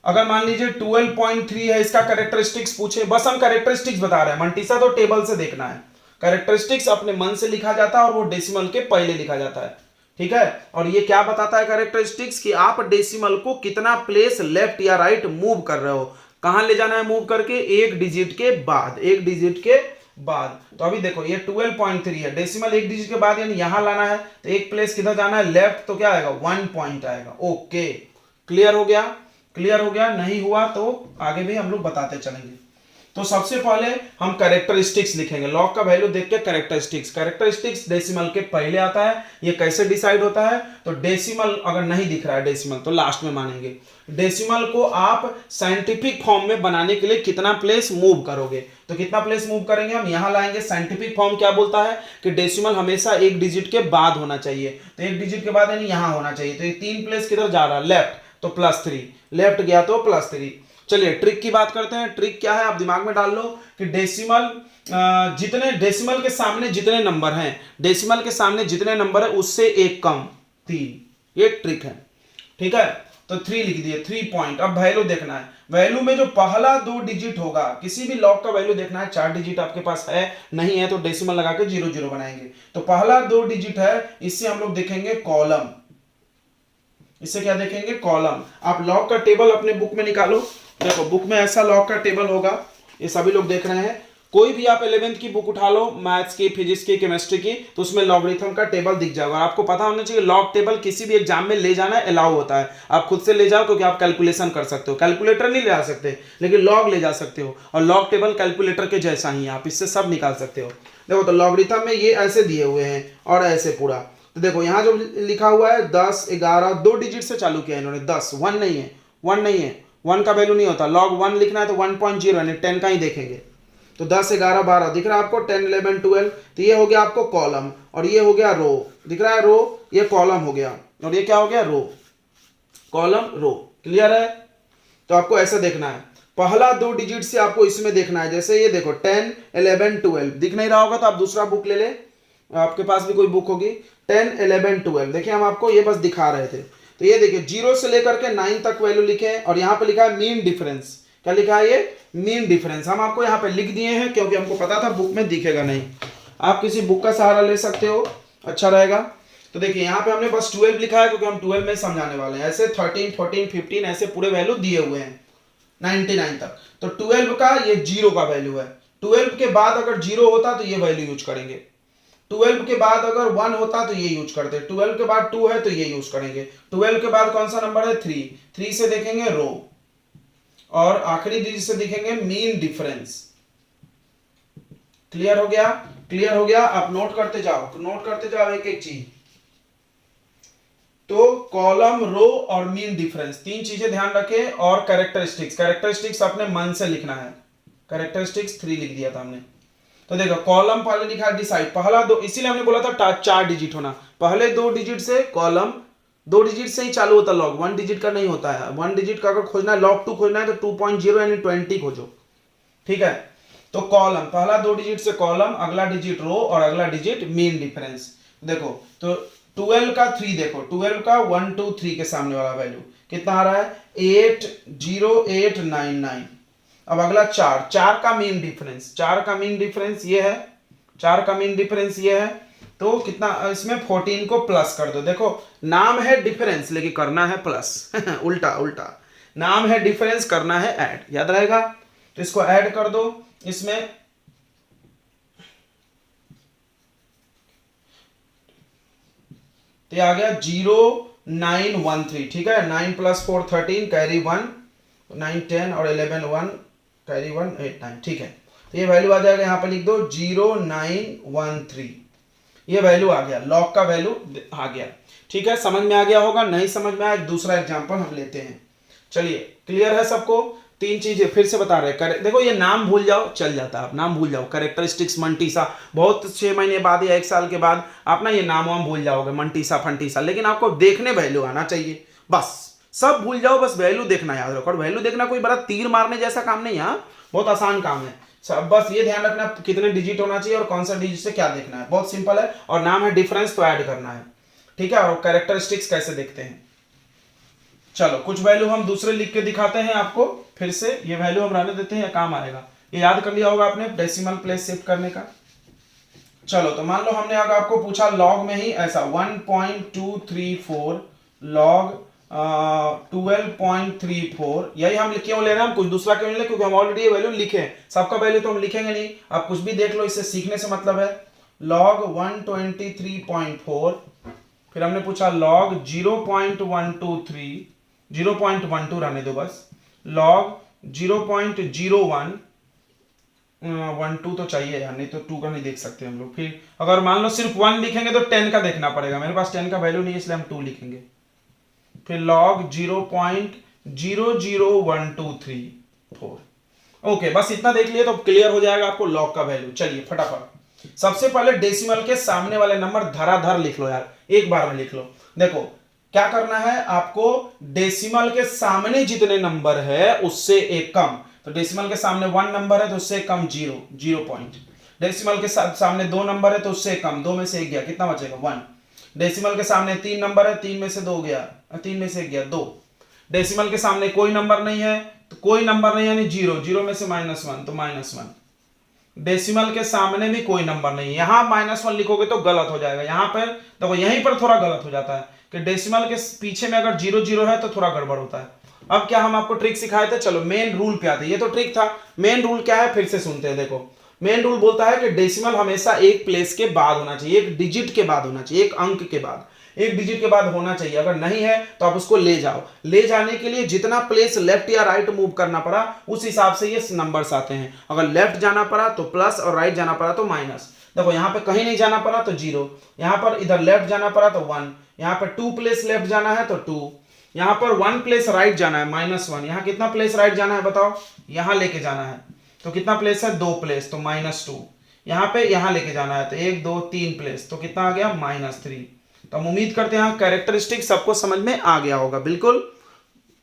अगर मान लीजिए 12.3 है, इसका कैरेक्टरिस्टिक्स पूछे, बस हम कैरेक्टरिस्टिक्स बता रहे हैं, मंटीसा तो टेबल से देखना है। कैरेक्टरिस्टिक्स अपने मन से लिखा जाता है और वो डेसिमल के पहले लिखा जाता है। ठीक है, और ये क्या बताता है कैरेक्टरिस्टिक्स, कि आप डेसिमल को कितना प्लेस लेफ्ट या राइट मूव कर रहे हो, कहां ले जाना है मूव करके, एक डिजिट के बाद, एक डिजिट के बाद। तो अभी देखो ये 12.3 है, डेसिमल एक डिजिट के बाद यानी यहां लाना है, तो एक प्लेस किधर जाना है, लेफ्ट, तो क्या आएगा, 1 पॉइंट आएगा। ओके, क्लियर हो गया, क्लियर हो गया। नहीं हुआ तो आगे भी हम लोग बताते चलेंगे। तो सबसे पहले हम कैरेक्टरिस्टिक्स लिखेंगे, लॉग का वैल्यू देख के कैरेक्टरिस्टिक्स। कैरेक्टरिस्टिक्स डेसिमल के पहले आता है। ये कैसे डिसाइड होता है, तो डेसिमल अगर नहीं दिख रहा है डेसिमल तो लास्ट में मानेंगे। डेसिमल को आप साइंटिफिक फॉर्म में बनाने के लिए कितना प्लेस मूव करोगे, तो कितना प्लेस मूव करेंगे हम यहां लाएंगे। साइंटिफिक फॉर्म क्या बोलता है कि डेसिमल हमेशा एक डिजिट के बाद होना चाहिए, तो एक डिजिट के बाद यानी यहां होना चाहिए। तो ये 3 प्लेस किधर जा रहा है, लेफ्ट, तो +3, लेफ्ट गया तो +3। चलिए ट्रिक की बात करते हैं। ट्रिक क्या है आप दिमाग में डाल लो कि डेसिमल जितने डेसिमल के सामने जितने नंबर हैं, डेसिमल के सामने जितने नंबर है उससे एक कम, 3, ये ट्रिक है। ठीक है, तो 3 लिख दिए, 3 पॉइंट। अब वैल्यू देखना है, वैल्यू में जो पहला 2 डिजिट होगा, किसी भी लॉग का वैल्यू देखना है। 4 डिजिट आपके पास है, नहीं है तो डेसिमल लगा के 0 0 बनाएंगे। तो पहला 2 डिजिट है, इससे हम लोग देखेंगे कॉलम, इससे क्या देखेंगे, कॉलम। आप लॉग का टेबल अपने बुक में निकालो, देखो बुक में ऐसा लॉग का टेबल होगा, ये सभी लोग देख रहे हैं। कोई भी आप 11th की बुक उठा लो, मैथ्स की, फिजिक्स की, केमिस्ट्री की, तो उसमें लॉगरिथम का टेबल दिख जाएगा। आपको पता होना चाहिए लॉग टेबल किसी भी एग्जाम में ले जाना अलाउ होता है। आप खुद से ले जाओ क्योंकि आप कैलकुलेशन कर सकते हो, कैलकुलेटर नहीं ले जा सकते लेकिन लॉग ले जा सकते हो, और लॉग टेबल कैलकुलेटर के जैसा ही है, आप इससे सब निकाल सकते हो। देखो तो लॉगरिथम में ये ऐसे दिए हुए हैं और ऐसे पूरा, तो देखो यहाँ जो लिखा हुआ है 10 11 2 डिजिट से चालू किया इन्होंने, 10, 1 नहीं है, 1 नहीं है, 1 का वैल्यू नहीं होता। लॉग 1 लिखना है तो 1.0 यानी 10 का ही देखेंगे। तो 10 11 12 दिख रहा है आपको, 10 11 12, तो ये हो गया आपको कॉलम, और ये हो गया रो, दिख रहा है रो, ये कॉलम हो गया, और ये क्या हो गया, रो, कॉलम रो। क्लियर है, तो आपको ऐसा देखना है, पहला 2 डिजिट से आपको इसमें देखना है। जैसे ये देखो 10 11 12 दिख नहीं रहा होगा तो आप दूसरा बुक ले ले, आपके पास भी कोई बुक होगी, 10 11 12, देखिए हम आपको ये बस दिखा रहे थे। तो ये देखिए 0 से लेकर के 9 तक वैल्यू लिखे हैं, और यहाँ पे लिखा है मीन डिफरेंस। क्या लिखा है, ये मीन डिफरेंस हम आपको यहाँ पे लिख दिए हैं क्योंकि हमको पता था बुक में दिखेगा नहीं। आप किसी बुक का सहारा ले सकते हो, अच्छा रहेगा। तो देखिए यहाँ पे हमने बस 12 लिखा है क्योंकि हम 12 में समझाने वाले हैं। ऐसे 13 14 15 ऐसे पूरे वैल्यू दिए हुए हैं 99 तक। तो 12 का ये 0 का वैल्यू है, 12 के बाद अगर 0 होता तो ये वैल्यू यूज करेंगे, 12 के बाद अगर 1 होता तो ये यूज करते, 12 के बाद 2 है तो ये यूज करेंगे, 12 के बाद कौन सा नंबर है, 3, 3 से देखेंगे रो, और आखिरी डिजिट से देखेंगे मीन डिफरेंस। क्लियर हो गया, क्लियर हो गया। आप नोट करते जाओ, नोट करते जाओ एक एक चीज। तो कॉलम, रो और मीन डिफरेंस, 3 चीजें ध्यान रखें। और कैरेक्टरिस्टिक्स, कैरेक्टरिस्टिक्स अपने मन से लिखना है, कैरेक्टरिस्टिक्स 3 लिख दिया था हमने। तो देखो कॉलम पहले लिखा है डिसाइड, पहला 2, इसीलिए हमने बोला था 4 डिजिट होना, पहले 2 डिजिट से कॉलम 2 डिजिट से ही चालू होता है लॉग, 1 डिजिट का नहीं होता है। 1 डिजिट का अगर खोजना है, log 2 खोजना है तो 2.0 यानी 20 खोजो, ठीक है। तो कॉलम, पहला 2 डिजिट से कॉलम, अगला डिजिट रो और अगला डिजिट मीन डिफरेंस। देखो तो 12 का 3 देखो, 12 का 1 2 3 के सामने वाला वैल्यू कितना आ रहा है 80899। अब अगला 4 का मीन डिफरेंस, 4 का मीन डिफरेंस ये है, 4 का मीन डिफरेंस ये है, तो कितना इसमें 14 को प्लस कर दो। देखो नाम है डिफरेंस लेकिन करना है प्लस उल्टा उल्टा, नाम है डिफरेंस करना है ऐड, याद रहेगा। तो इसको ऐड कर दो, इसमें तो आ गया 0913, ठीक है। 9 + 4 13 कैरी 1, 9 10 और 11 1 कैरी 1 8 9, ठीक है। तो ये वैल्यू आ जाएगा, यहाँ पे लिख दो 0913, ये वैल्यू आ गया, लॉग का वैल्यू आ गया, ठीक है। समझ में आ गया होगा, नहीं समझ में आया दूसरा एग्जांपल हम लेते हैं। चलिए क्लियर है सबको। 3 चीजें फिर से बता रहे हैं, देखो ये नाम भूल जाओ चल जाता है, आप नाम भूल जाओ, कैरेक्टरिस्टिक्स मंटीसा, बहुत 6 महीने बाद या 1 साल के बाद आप ना ये नाम वाम भूल जाओगे, मंटीसा फंटीसा, लेकिन आपको देखने वैल्यू आना चाहिए, बस सब भूल जाओ, बस वैल्यू देखना याद रखो। और वैल्यू देखना कोई बड़ा तीर मारने जैसा काम नहीं है, बहुत आसान काम है। सब बस ये ध्यान रखना कितने डिजिट होना चाहिए और कौन सा डिजिट से क्या देखना है, बहुत सिंपल है। और नाम है डिफरेंस तो ऐड करना है, ठीक है। और कैरेक्टरिस्टिक्स कैसे देखते हैं, चलो कुछ वैल्यू हम दूसरे लिख के दिखाते हैं आपको, फिर से ये वैल्यू हम रहने देते हैं, काम आएगा। ये याद कर लिया होगा आपने डेसिमल प्लेस शिफ्ट करने का। चलो तो मान लो हमने अगर आपको पूछा लॉग में ही ऐसा 1.234 लॉग 12.34, यही हम क्यों ले रहे हैं, हम कुछ दूसरा क्यों ले रहे हैं, क्योंकि हम ऑलरेडी ये वैल्यू लिखे हैं, सबका वैल्यू तो हम लिखेंगे नहीं, आप कुछ भी देख लो, इससे सीखने से मतलब है। लॉग 123.4, फिर हमने पूछा लॉग 0.123, 0.12 रहने दो बस, लॉग 0.01 12 तो चाहिए यार, नहीं तो 2 का नहीं देख सकते हम लोग। फिर अगर मान लो सिर्फ 1 लिखेंगे तो 10 का देखना पड़ेगा, मेरे पास 10 का वैल्यू नहीं है इसलिए हम 2 लिखेंगे। फिर लॉग 0.00124, ओके बस इतना देख लिए तो क्लियर हो जाएगा आपको लॉग का वैल्यू। चलिए फटाफट सबसे पहले डेसिमल के सामने वाले नंबर धराधर लिख लो यार, एक बार में लिख लो। देखो क्या करना है आपको, डेसिमल के सामने जितने नंबर है उससे एक कम, तो डेसिमल के सामने 1 नंबर है तो उससे कम 0 पॉइंट, डेसिमल के सामने 2 नंबर है तो उससे कम, 2 में से 1 गया, कितना बचेगा 1। डेसिमल के सामने 3 नंबर है, 3 में से 2 गया, 3 में से 1 गया 2। डेसिमल के सामने कोई नंबर नहीं है, तो कोई नंबर नहीं यानी 0, 0 में से -1 तो -1। डेसिमल के सामने भी कोई नंबर नहीं है, यहां -1 लिखोगे तो गलत हो जाएगा, यहां पर देखो यहीं पर थोड़ा गलत हो जाता है कि डेसिमल के पीछे में अगर 0 0 है तो थोड़ा गड़बड़ होता है। अब क्या हम आपको ट्रिक सिखाए थे, चलो मेन रूल पे आते हैं, ये तो ट्रिक था, मेन रूल क्या है फिर से सुनते हैं। देखो मेन रूल बोलता है कि डेसिमल हमेशा एक प्लेस के बाद होना चाहिए, एक डिजिट के बाद होना चाहिए, एक अंक के बाद, एक डिजिट के बाद होना चाहिए, अगर नहीं है तो आप उसको ले जाओ। ले जाने के लिए जितना प्लेस लेफ्ट या राइट मूव करना पड़ा उस हिसाब से ये नंबर्स आते हैं, अगर लेफ्ट जाना पड़ा तो प्लस और राइट जाना पड़ा तो माइनस। देखो यहाँ पे कहीं नहीं जाना पड़ा तो 0, यहाँ पर इधर लेफ्ट जाना पड़ा तो 1, यहाँ पर 2 प्लेस लेफ्ट जाना है तो 2, यहाँ पर 1 प्लेस राइट जाना है -1, यहाँ कितना प्लेस राइट जाना है बताओ, यहाँ लेके जाना है तो कितना प्लेस है 2 प्लेस तो -2, यहाँ पे यहाँ लेके जाना है तो 1 2 3 प्लेस तो कितना आ गया -3। तो हम उम्मीद करते हैं कैरेक्टरिस्टिक सबको समझ में आ गया होगा, बिल्कुल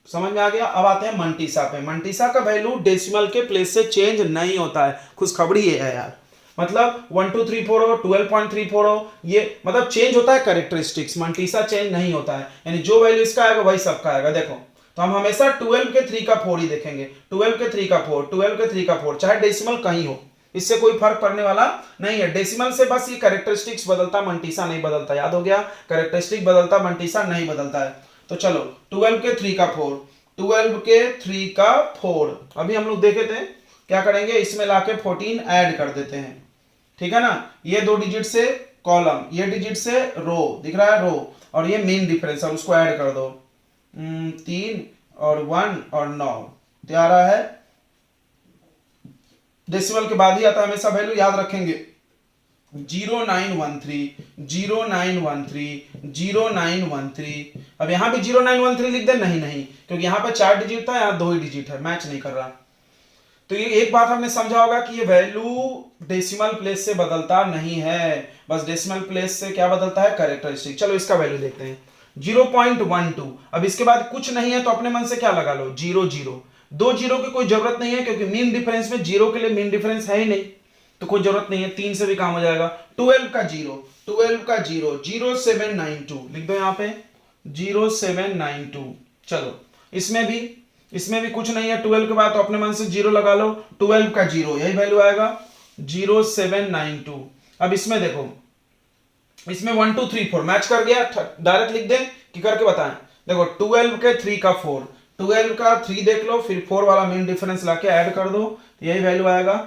समझ में आ गया। अब आते हैं मंटीसा पे। मंटीसा का वैल्यू डेसिमल के प्लेस से चेंज नहीं होता है, खुशखबरी ये है यार, मतलब 1234 हो 12.34 हो, ये मतलब चेंज होता है कैरेक्टरिस्टिक्स, मंटीसा चेंज नहीं होता है, यानी जो वैल्यू इसका आएगा वही सबका आएगा। देखो तो हम हमेशा 12 के 3 का 4 ही देखेंगे, 12 के 3 का 4, 12 के 3 का 4, चाहे डेसिमल कहीं हो, इससे कोई फर्क पड़ने वाला नहीं है। डेसिमल से बस ये कैरेक्टरिस्टिक्स बदलता, मंटीसा नहीं बदलता, याद हो गया, कैरेक्टरिस्टिक बदलता मंटीसा नहीं बदलता है। तो चलो 12 के 3 का 4, 12 के 3 का 4, अभी हम लोग देखे थे, क्या करेंगे इसमें लाके 14 ऐड कर देते हैं, ठीक है ना। ये 2 डिजिट से कॉलम, ये डिजिट से रो, दिख रहा है रो, और ये मेन डिफरेंस है उसको ऐड कर दो, 3 और 1 और 9 तो आ रहा है, डेसिमल के बाद ही आता है हमेशा वैल्यू, याद रखेंगे 0913 0913 0913। अब यहां भी 0913 लिख दे, नहीं क्योंकि यहां पे 4 डिजिट था, यहां 2 ही डिजिट है, मैच नहीं कर रहा। तो ये एक बात हमने समझा होगा कि ये वैल्यू डेसिमल प्लेस से बदलता नहीं है, बस डेसिमल प्लेस से क्या बदलता है कैरेक्टरिस्टिक। चलो इसका वैल्यू देखते हैं, 0.12। अब इसके बाद कुछ नहीं है तो अपने मन से क्या लगा लो, 0 0। दो जीरो की कोई जरूरत नहीं है क्योंकि मीन डिफरेंस में जीरो के लिए मीन डिफरेंस है ही नहीं, तो कोई जरूरत नहीं है, 3 से भी काम हो जाएगा। 12 का जीरो, 0792 लिख दो यहाँ पे 0792। चलो इसमें भी कुछ नहीं है 12 के बाद, तो अपने मन से जीरो लगा लो, 12 का जीरो यही वैल्यू आएगा 0792। अब इसमें देखो, इसमें 1 2 3 4 मैच कर गया, डायरेक्ट लिख दें कि करके बताएं। देखो 12 के 3 का 4, 12 का 3 देख लो, फिर 4 वाला मीन डिफरेंस लाके ऐड कर दो, यही वैल्यू आएगा।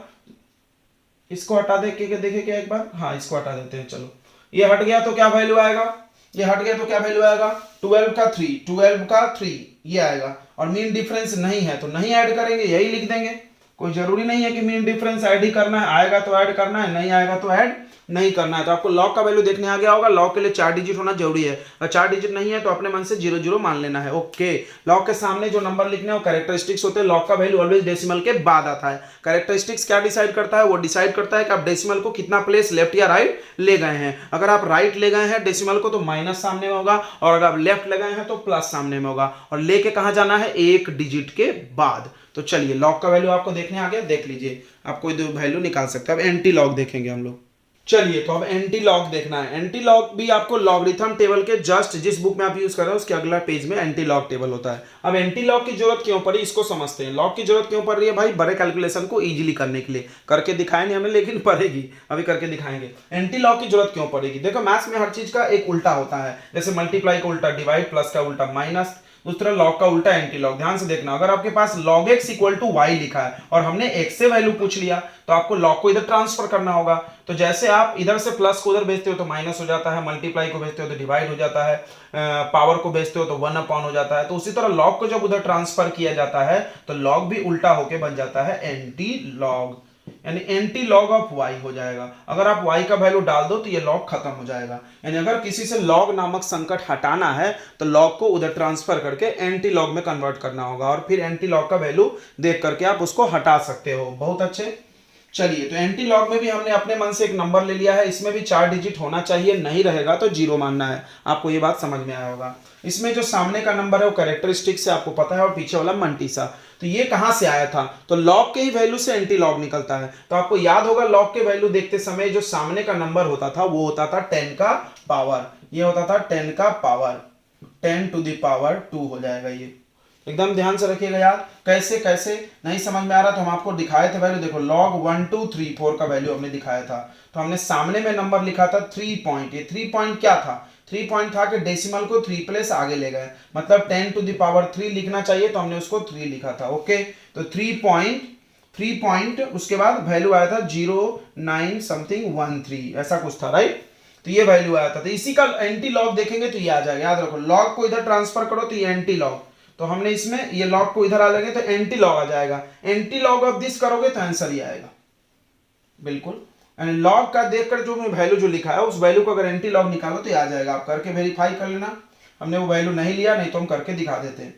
इसको हटा दे के देखे क्या एक बार, हाँ इसको हटा देते हैं। चलो ये हट गया तो क्या वैल्यू आएगा, ये हट गया तो क्या वैल्यू आएगा, 12 का 3, 12 का 3 ये आएगा। और मीन डिफरेंस नहीं है तो नहीं ऐड करेंगे, यही लिख देंगे। कोई जरूरी नहीं है कि मीन डिफरेंस ऐड ही करना है, आएगा तो ऐड करना है, नहीं आएगा तो ऐड नहीं करना है। तो आपको लॉग का वैल्यू देखने आ गया होगा। लॉग के लिए 4 डिजिट होना जरूरी है, और 4 डिजिट नहीं है तो अपने मन से 0 0 मान लेना है। ओके, लॉग के सामने जो नंबर लिखने हैं वो कैरेक्टरिस्टिक्स होते हैं। लॉग का वैल्यू ऑलवेज डेसिमल के बाद आता है। कैरेक्टरिस्टिक्स क्या डिसाइड करता है, वो डिसाइड करता है कि आप डेसिमल को कितना प्लेस लेफ्ट या राइट ले गए हैं। अगर आप राइट ले गए हैं डेसिमल को तो माइनस सामने में होगा, और अगर आप लेफ्ट ले गए हैं तो प्लस सामने में होगा। और लेके कहां जाना है, एक डिजिट के बाद। तो चलिए लॉग का वैल्यू आपको देखने आ गया, देख लीजिए, आप कोई दो वैल्यू निकाल सकते हैं। अब एंटी लॉग देखेंगे हम लोग। चलिए तो अब एंटी लॉग देखना है। एंटी लॉग भी आपको लॉगरिथम टेबल के जस्ट जिस बुक में आप यूज कर रहे हैं उसके अगला पेज में एंटी लॉग टेबल होता है। अब एंटी लॉग की जरूरत क्यों पड़ी इसको समझते हैं। लॉग की जरूरत क्यों पड़ रही है भाई, बड़े कैलकुलेशन को इजीली करने के लिए। करके दिखाए नहीं हमने, लेकिन पड़ेगी, अभी करके दिखाएंगे। एंटी लॉग की जरूरत क्यों पड़ेगी, देखो मैथ्स में हर चीज का एक उल्टा होता है। जैसे मल्टीप्लाई का उल्टा डिवाइड, प्लस का उल्टा माइनस, उस तरह लॉग का उल्टा एंटी लॉग। ध्यान से देखना, अगर आपके पास log x equal to Y लिखा है और हमने x से वैल्यू पूछ लिया तो आपको log को इधर ट्रांसफर करना होगा। तो जैसे आप इधर से प्लस को उधर भेजते हो तो माइनस हो जाता है, मल्टीप्लाई को भेजते हो तो डिवाइड हो जाता है, पावर को भेजते हो तो 1/, हो जाता है। तो उसी तरह log को जब उधर ट्रांसफर किया जाता है तो log भी उल्टा होके बन जाता है एंटी लॉग, यानी एंटी लॉग ऑफ y हो जाएगा। अगर आप y का वैल्यू डाल दो तो ये लॉग खत्म हो जाएगा। यानी अगर किसी से लॉग नामक संकट हटाना है तो लॉग को उधर ट्रांसफर करके एंटी लॉग में कन्वर्ट करना होगा, और फिर एंटी लॉग का वैल्यू देख करके आप उसको हटा सकते हो। बहुत अच्छे। चलिए तो एंटी लॉग में भी हमने अपने मन से एक नंबर ले लिया है, इसमें भी 4 डिजिट होना चाहिए, नहीं रहेगा तो 0 मानना है। आपको ये बात समझ में आया होगा। इसमें जो सामने का नंबर है वो कैरेक्टरिस्टिक से आपको पता है, और पीछे वाला मंटीसा। तो ये कहां से आया था, तो लॉग के ही वैल्यू से एंटी लॉग निकलता है। तो आपको याद होगा लॉग के वैल्यू देखते समय जो सामने का नंबर होता था वो होता था 10 का पावर, ये होता था 10 का पावर, 10 टू द पावर 2 हो जाएगा। ये एकदम ध्यान से रखिएगा यार। कैसे कैसे नहीं समझ में आ रहा तो हम आपको दिखाए थे वैल्यू। देखो log 1 2 3 4 का वैल्यू हमने दिखाया था, तो हमने सामने में नंबर लिखा था 3 पॉइंट। ये 3 पॉइंट क्या था, 3 पॉइंट था कि डेसिमल को 3 प्लेस आगे ले गए, मतलब 10 टू द पावर 3 लिखना चाहिए तो हमने उसको 3 लिखा था। ओके, तो 3 पॉइंट उसके बाद वैल्यू आया था 09 समथिंग 13 ऐसा कुछ था, राइट। तो ये वैल्यू आया था, तो इसी का एंटी लॉग देखेंगे तो ये आ जाएगा। याद रखो लॉग को इधर ट्रांसफर करो तो ये एंटी लॉग, तो हमने इसमें ये लॉग को इधर आ लेंगे तो एंटी लॉग आ जाएगा। एंटी लॉग ऑफ दिस करोगे तो आंसर ही आएगा बिल्कुल। यानी लॉग का देखकर जो वैल्यू जो लिखा है उस वैल्यू को अगर एंटी लॉग निकालो तो ये आ जाएगा। आप करके वेरीफाई कर लेना। हमने वो वैल्यू नहीं लिया, नहीं तो हम करके दिखा देते हैं,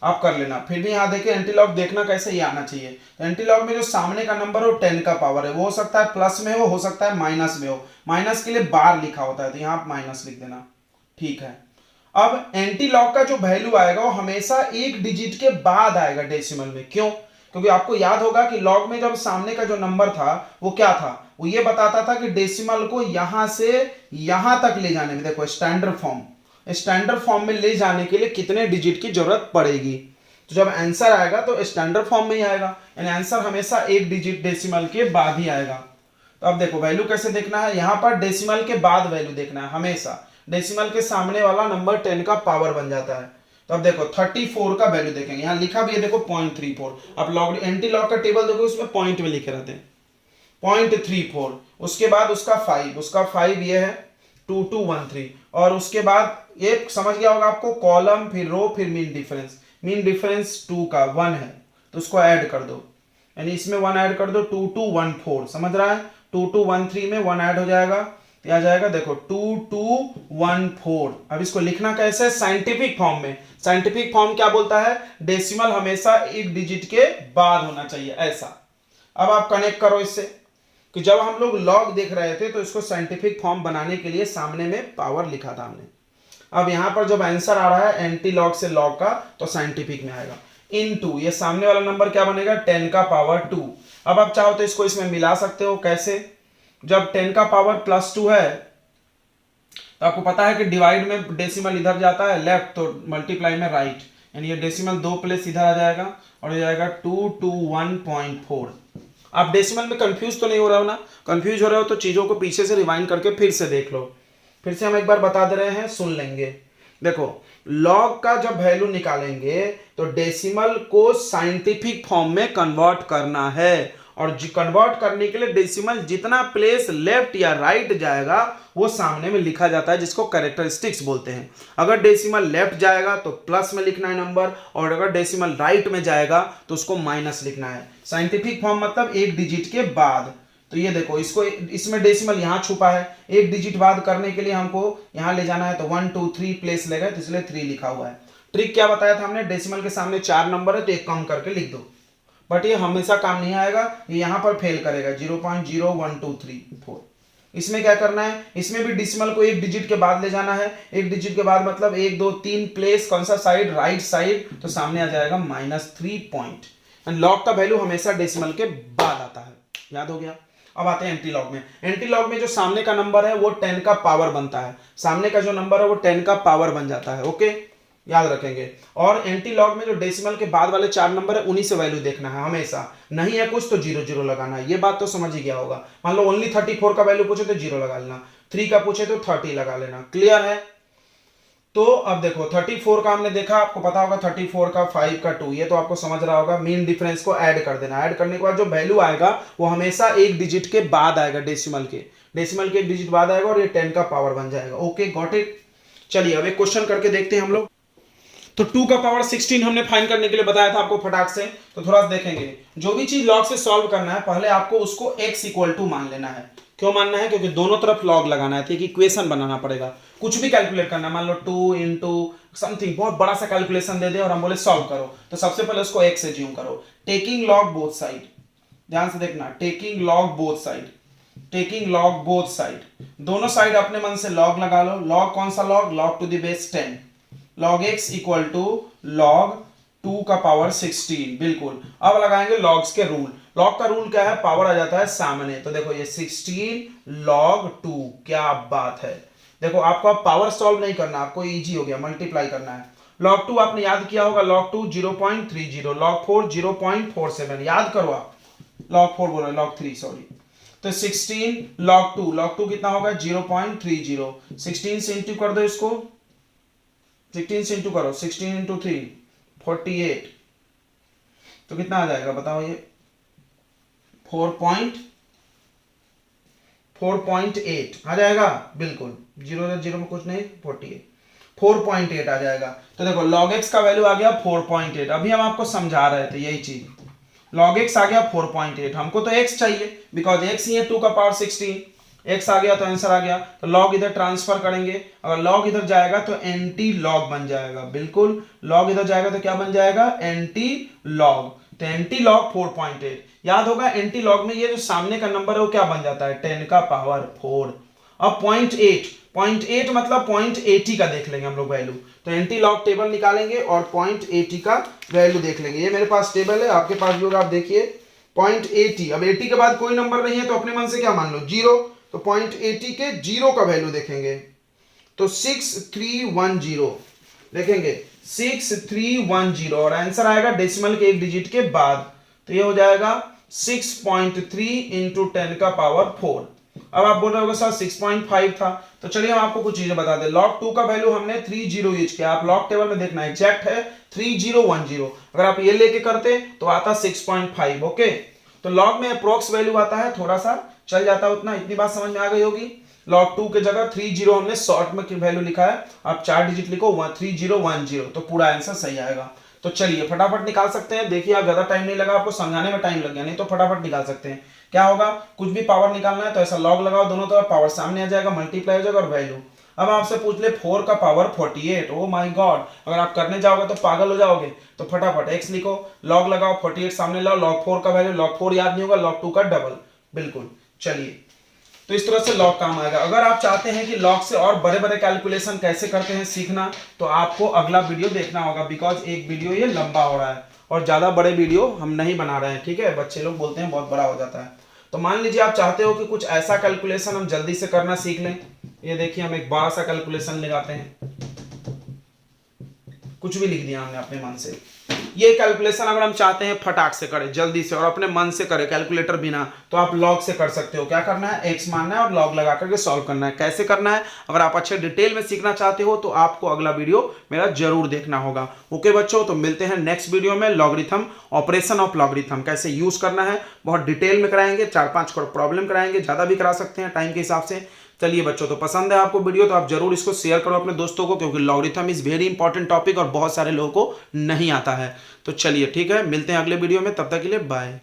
आप कर लेना। फिर भी यहाँ देखिए एंटी लॉग देखना कैसे, ये आना चाहिए। तो एंटी लॉग में जो सामने का नंबर हो 10 का पावर है, वो हो सकता है प्लस में हो सकता है माइनस में हो। माइनस के लिए बार लिखा होता है तो यहाँ आप माइनस लिख देना, ठीक है। अब एंटी लॉग का जो वैल्यू आएगा वो हमेशा एक डिजिट के बाद आएगा डेसिमल में। क्यों, क्योंकि आपको याद होगा कि लॉग में जब सामने का जो नंबर था वो क्या था, वो ये बताता था कि डेसिमल को यहां से यहां तक ले जाने में, देखो स्टैंडर्ड फॉर्म में ले जाने के लिए कितने डिजिट की जरूरत पड़ेगी। तो जब आंसर आएगा तो स्टैंडर्ड फॉर्म में ही आएगा, यानी आंसर हमेशा एक डिजिट डेसिमल के बाद ही आएगा। तो अब देखो वैल्यू कैसे देखना है, यहां पर डेसिमल के बाद वैल्यू देखना है। हमेशा डेसिमल के सामने वाला नंबर 10 का पावर बन जाता है। तो अब देखो 34 का वैल्यू देखेंगे, यहां लिखा भी है देखो 0.34। अब लॉग एंटी लॉग का टेबल देखो, उसमें पॉइंट में लिखे रहते हैं 0.34। उसके बाद उसका 5 ये है 2213। और उसके बाद ये समझ गया होगा आपको, कॉलम फिर रो फिर मीन डिफरेंस 2 का 1 है तो उसको ऐड कर दो, यानी इसमें 1 ऐड कर दो 2214। समझ रहा है, 2213 में 1 ऐड हो जाएगा, आ जाएगा देखो 2214। अब इसको लिखना कैसे है, साइंटिफिक फॉर्म में। साइंटिफिक फॉर्म क्या बोलता है, डेसिमल हमेशा एक डिजिट के बाद होना चाहिए, ऐसा। अब आप कनेक्ट करो इससे कि जब हम लोग लॉग देख रहे थे तो इसको साइंटिफिक फॉर्म बनाने के लिए सामने में पावर लिखा था हमने। अब यहाँ पर जब आंसर आ रहा है एंटी लॉग से लॉग का तो साइंटिफिक में आएगा। इनटू ये सामने वाला नंबर क्या बनेगा 10 का पावर 2। अब आप चाहो तो इसको इसमें मिला सकते हो। कैसे? जब 10 का पावर प्लस 2 है तो आपको पता है कि डिवाइड में डेसिमल इधर जाता है लेफ्ट, तो मल्टीप्लाई में राइट, यानी ये डेसिमल 2 प्लेस इधर आ जाएगा और हो जाएगा 221.4। आप डेसिमल में कंफ्यूज तो नहीं हो रहे हो ना? कंफ्यूज हो रहे हो तो चीजों को पीछे से रिवाइंड करके फिर से देख लो। फिर से हम एक बार बता दे रहे हैं, सुन लेंगे। देखो, लॉग का जब वैल्यू निकालेंगे तो डेसिमल को साइंटिफिक फॉर्म में कन्वर्ट करना है, और कन्वर्ट करने के लिए डेसिमल जितना प्लेस लेफ्ट या राइट जाएगा वो सामने में लिखा जाता है, जिसको कैरेक्टरिस्टिक्स बोलते हैं। अगर डेसिमल लेफ्ट जाएगा तो प्लस में लिखना है नंबर, और अगर डेसिमल राइट में जाएगा तो उसको माइनस लिखना है। साइंटिफिक फॉर्म मतलब एक डिजिट के बाद। तो ये देखो, इसको इसमें डेसिमल यहाँ छुपा है, एक डिजिट बाद करने के लिए हमको यहाँ ले जाना है, तो 1 2 3 प्लेस लेगा, तो इसलिए 3 लिखा हुआ है। ट्रिक क्या बताया था हमने? डेसिमल के सामने 4 नंबर है तो एक कम करके लिख दो, बट ये हमेशा काम नहीं आएगा, ये यहाँ पर फेल करेगा। 0.01234। इसमें क्या करना है? इसमें भी डेसिमल को एक डिजिट के बाद ले जाना है। एक डिजिट के बाद मतलब 1 2 3 प्लेस, कौन सा साइड? राइट साइड, तो सामने आ जाएगा -3 पॉइंट। लॉग का वैल्यू हमेशा डेसिमल के बाद आता है, याद हो गया। अब आते हैं एंटी लॉग में। एंटी लॉग में जो सामने का नंबर है वो 10 का पावर बनता है, सामने का जो नंबर है वो 10 का पावर बन जाता है। ओके, याद रखेंगे। और एंटी लॉग में जो डेसिमल के बाद वाले 4 नंबर है उन्हीं से वैल्यू देखना है हमेशा, नहीं है कुछ तो 0 0 लगाना है। ये बात तो समझ ही गया होगा। मान लो ओनली 34 का वैल्यू पूछे तो 0 लगा लेना, 3 का पूछे तो 30 लगा लेना। क्लियर है? तो अब देखो 34 का हमने देखा, आपको पता होगा 34 का 5 का 2, ये तो आपको समझ रहा होगा। मीन डिफरेंस को ऐड कर देना, ऐड करने के बाद जो वैल्यू आएगा वो हमेशा एक डिजिट के बाद आएगा, डेसिमल के एक डिजिट बाद आएगा और ये 10 का पावर बन जाएगा। Okay, got it. चलिए अब एक क्वेश्चन करके देखते हैं हम लोग। तो 2 का पावर 16 हमने फाइंड करने के लिए बताया था आपको फटाक से, तो थोड़ा सा देखेंगे। जो भी चीज लॉग से सॉल्व करना है पहले आपको उसको x इक्वल टू मान लेना है। क्यों मानना है? क्योंकि दोनों तरफ लॉग लगाना है, ठीक, इक्वेशन बनाना पड़ेगा। कुछ भी कैलकुलेट करना है, मान लो 2 इंटू समथिंग, बहुत बड़ा सा कैलकुलेशन दे दे और हम बोले सॉल्व करो, तो सबसे पहले उसको x से ज्यूम करो। टेकिंग लॉग बोथ साइड, ध्यान से देखना, taking log both side, taking log both side, दोनों साइड अपने मन से लॉग लगा लो। लॉग कौन सा log? Log to the base 10, log x equal to log 2 का पावर 16। बिल्कुल। अब लगाएंगे लॉग्स के रूल। लॉग का रूल क्या है? पावर आ जाता है सामने, तो देखो ये 16 log 2, क्या बात है। देखो आपको अब पावर सॉल्व नहीं करना, आपको इजी हो गया, मल्टीप्लाई करना है। log 2 आपने याद किया होगा, log 2 0.30, log 4 0.47, याद करो आप। log 4 बोल रहे, log 3 सॉरी। तो 16 log 2 कितना होगा? 0.30। 16 से इंटू कर दो इसको, 16 से इंटू करो, 16 इंटू 3 48, तो कितना आ जाएगा बताओ? ये 4.8 आ जाएगा। बिल्कुल, 0 में कुछ नहीं, 48 4.8 आ जाएगा। तो देखो log x का वैल्यू आ गया 4.8। अभी हम आपको समझा रहे थे यही चीज, log x आ गया 4.8। हमको तो x चाहिए बिकॉज x ही है 2 का पावर 16, x आ गया तो आंसर आ गया। तो log इधर ट्रांसफर करेंगे, अगर log इधर जाएगा तो एंटी लॉग बन जाएगा। बिल्कुल, log इधर जाएगा तो क्या बन जाएगा? Anti log. तो एंटी लॉग 4.8 याद होगा। एंटी लॉग में ये जो सामने का नंबर है वो क्या बन जाता है? 10 का पावर 4। अब 0.8 मतलब 0.80 का देख लेंगे हम लोग वैल्यू। तो एंटी लॉग टेबल निकालेंगे और 0.80 का वैल्यू देख लेंगे। ये मेरे पास टेबल है, आपके पास भी होगा, आप देखिए 0.80। अब 80 के बाद कोई नंबर नहीं है तो अपने मन से क्या मान लो? 0। तो 0.80 के 0 का वैल्यू देखेंगे तो 6310 देखेंगे, 6310, और आंसर आएगा डेसिमल के एक डिजिट के बाद, तो ये हो जाएगा 6.3 इंटू 10 का पावर 4। अब आप बोल रहे होगा सर 6.5 था, तो चलिए हम आपको कुछ चीजें बता दें। log 2 का वैल्यू हमने 30 यूज किया, आप लॉग टेबल में देखना एग्जैक्ट है 3010। अगर आप ये लेके करते तो आता 6.5। ओके, तो log में अप्रोक्स वैल्यू आता है, थोड़ा सा चल जाता है उतना। इतनी बात समझ में आ गई होगी। log 2 के जगह 30 हमने शॉर्ट में वैल्यू लिखा है, आप 4 डिजिट लिखो 3010, तो पूरा आंसर सही आएगा। तो चलिए फटाफट निकाल सकते हैं। देखिए आप ज्यादा टाइम नहीं लगा, आपको समझाने में टाइम लग गया, नहीं तो फटाफट निकाल सकते हैं। क्या होगा? कुछ भी पावर निकालना है तो ऐसा लॉग लगाओ, दोनों तरफ पावर सामने आ जाएगा, मल्टीप्लाई हो जाएगा और वैल्यू। अब आपसे पूछ ले 4 का पावर 48, ओ माय गॉड, अगर आप करने जाओगे तो पागल हो जाओगे। तो फटाफट x लिखो, लॉग लगाओ, 48 सामने लाओ, log 4 का वैल्यू, log 4 याद नहीं होगा, log 2 का डबल। बिल्कुल, चलिए तो इस तरह से लॉग काम आएगा। अगर आप चाहते हैं कि लॉग से और बड़े बड़े कैलकुलेशन कैसे करते हैं सीखना, तो आपको अगला वीडियो देखना होगा, बिकॉज एक वीडियो ये लंबा हो रहा है और ज्यादा बड़े वीडियो हम नहीं बना रहे हैं, ठीक है। बच्चे लोग बोलते हैं बहुत बड़ा हो जाता है। तो मान लीजिए आप चाहते हो कि कुछ ऐसा कैलकुलेशन हम जल्दी से करना सीख लें। ये देखिए हम एक बड़ा सा कैलकुलेशन लगाते हैं, कुछ भी लिख दिया हमने अपने मन से। ये कैलकुलेशन अगर हम चाहते हैं फटाक से करें, जल्दी से और अपने मन से करें कैलकुलेटर बिना, तो आप लॉग से कर सकते हो। क्या करना है, एक्स मानना है और लॉग लगा करके सॉल्व करना है। कैसे करना है, अगर आप अच्छे डिटेल में सीखना चाहते हो तो आपको अगला वीडियो मेरा जरूर देखना होगा। ओके बच्चों, तो मिलते हैं नेक्स्ट वीडियो में। लॉगरिथम, ऑपरेशन ऑफ लॉगरिथम कैसे यूज करना है बहुत डिटेल में कराएंगे। 4-5 प्रॉब्लम कराएंगे, ज्यादा भी करा सकते हैं टाइम के हिसाब से। चलिए बच्चों, तो पसंद है आपको वीडियो तो आप जरूर इसको शेयर करो अपने दोस्तों को, क्योंकि logarithm is very important topic और बहुत सारे लोगों को नहीं आता है। तो चलिए ठीक है, मिलते हैं अगले वीडियो में, तब तक के लिए बाय।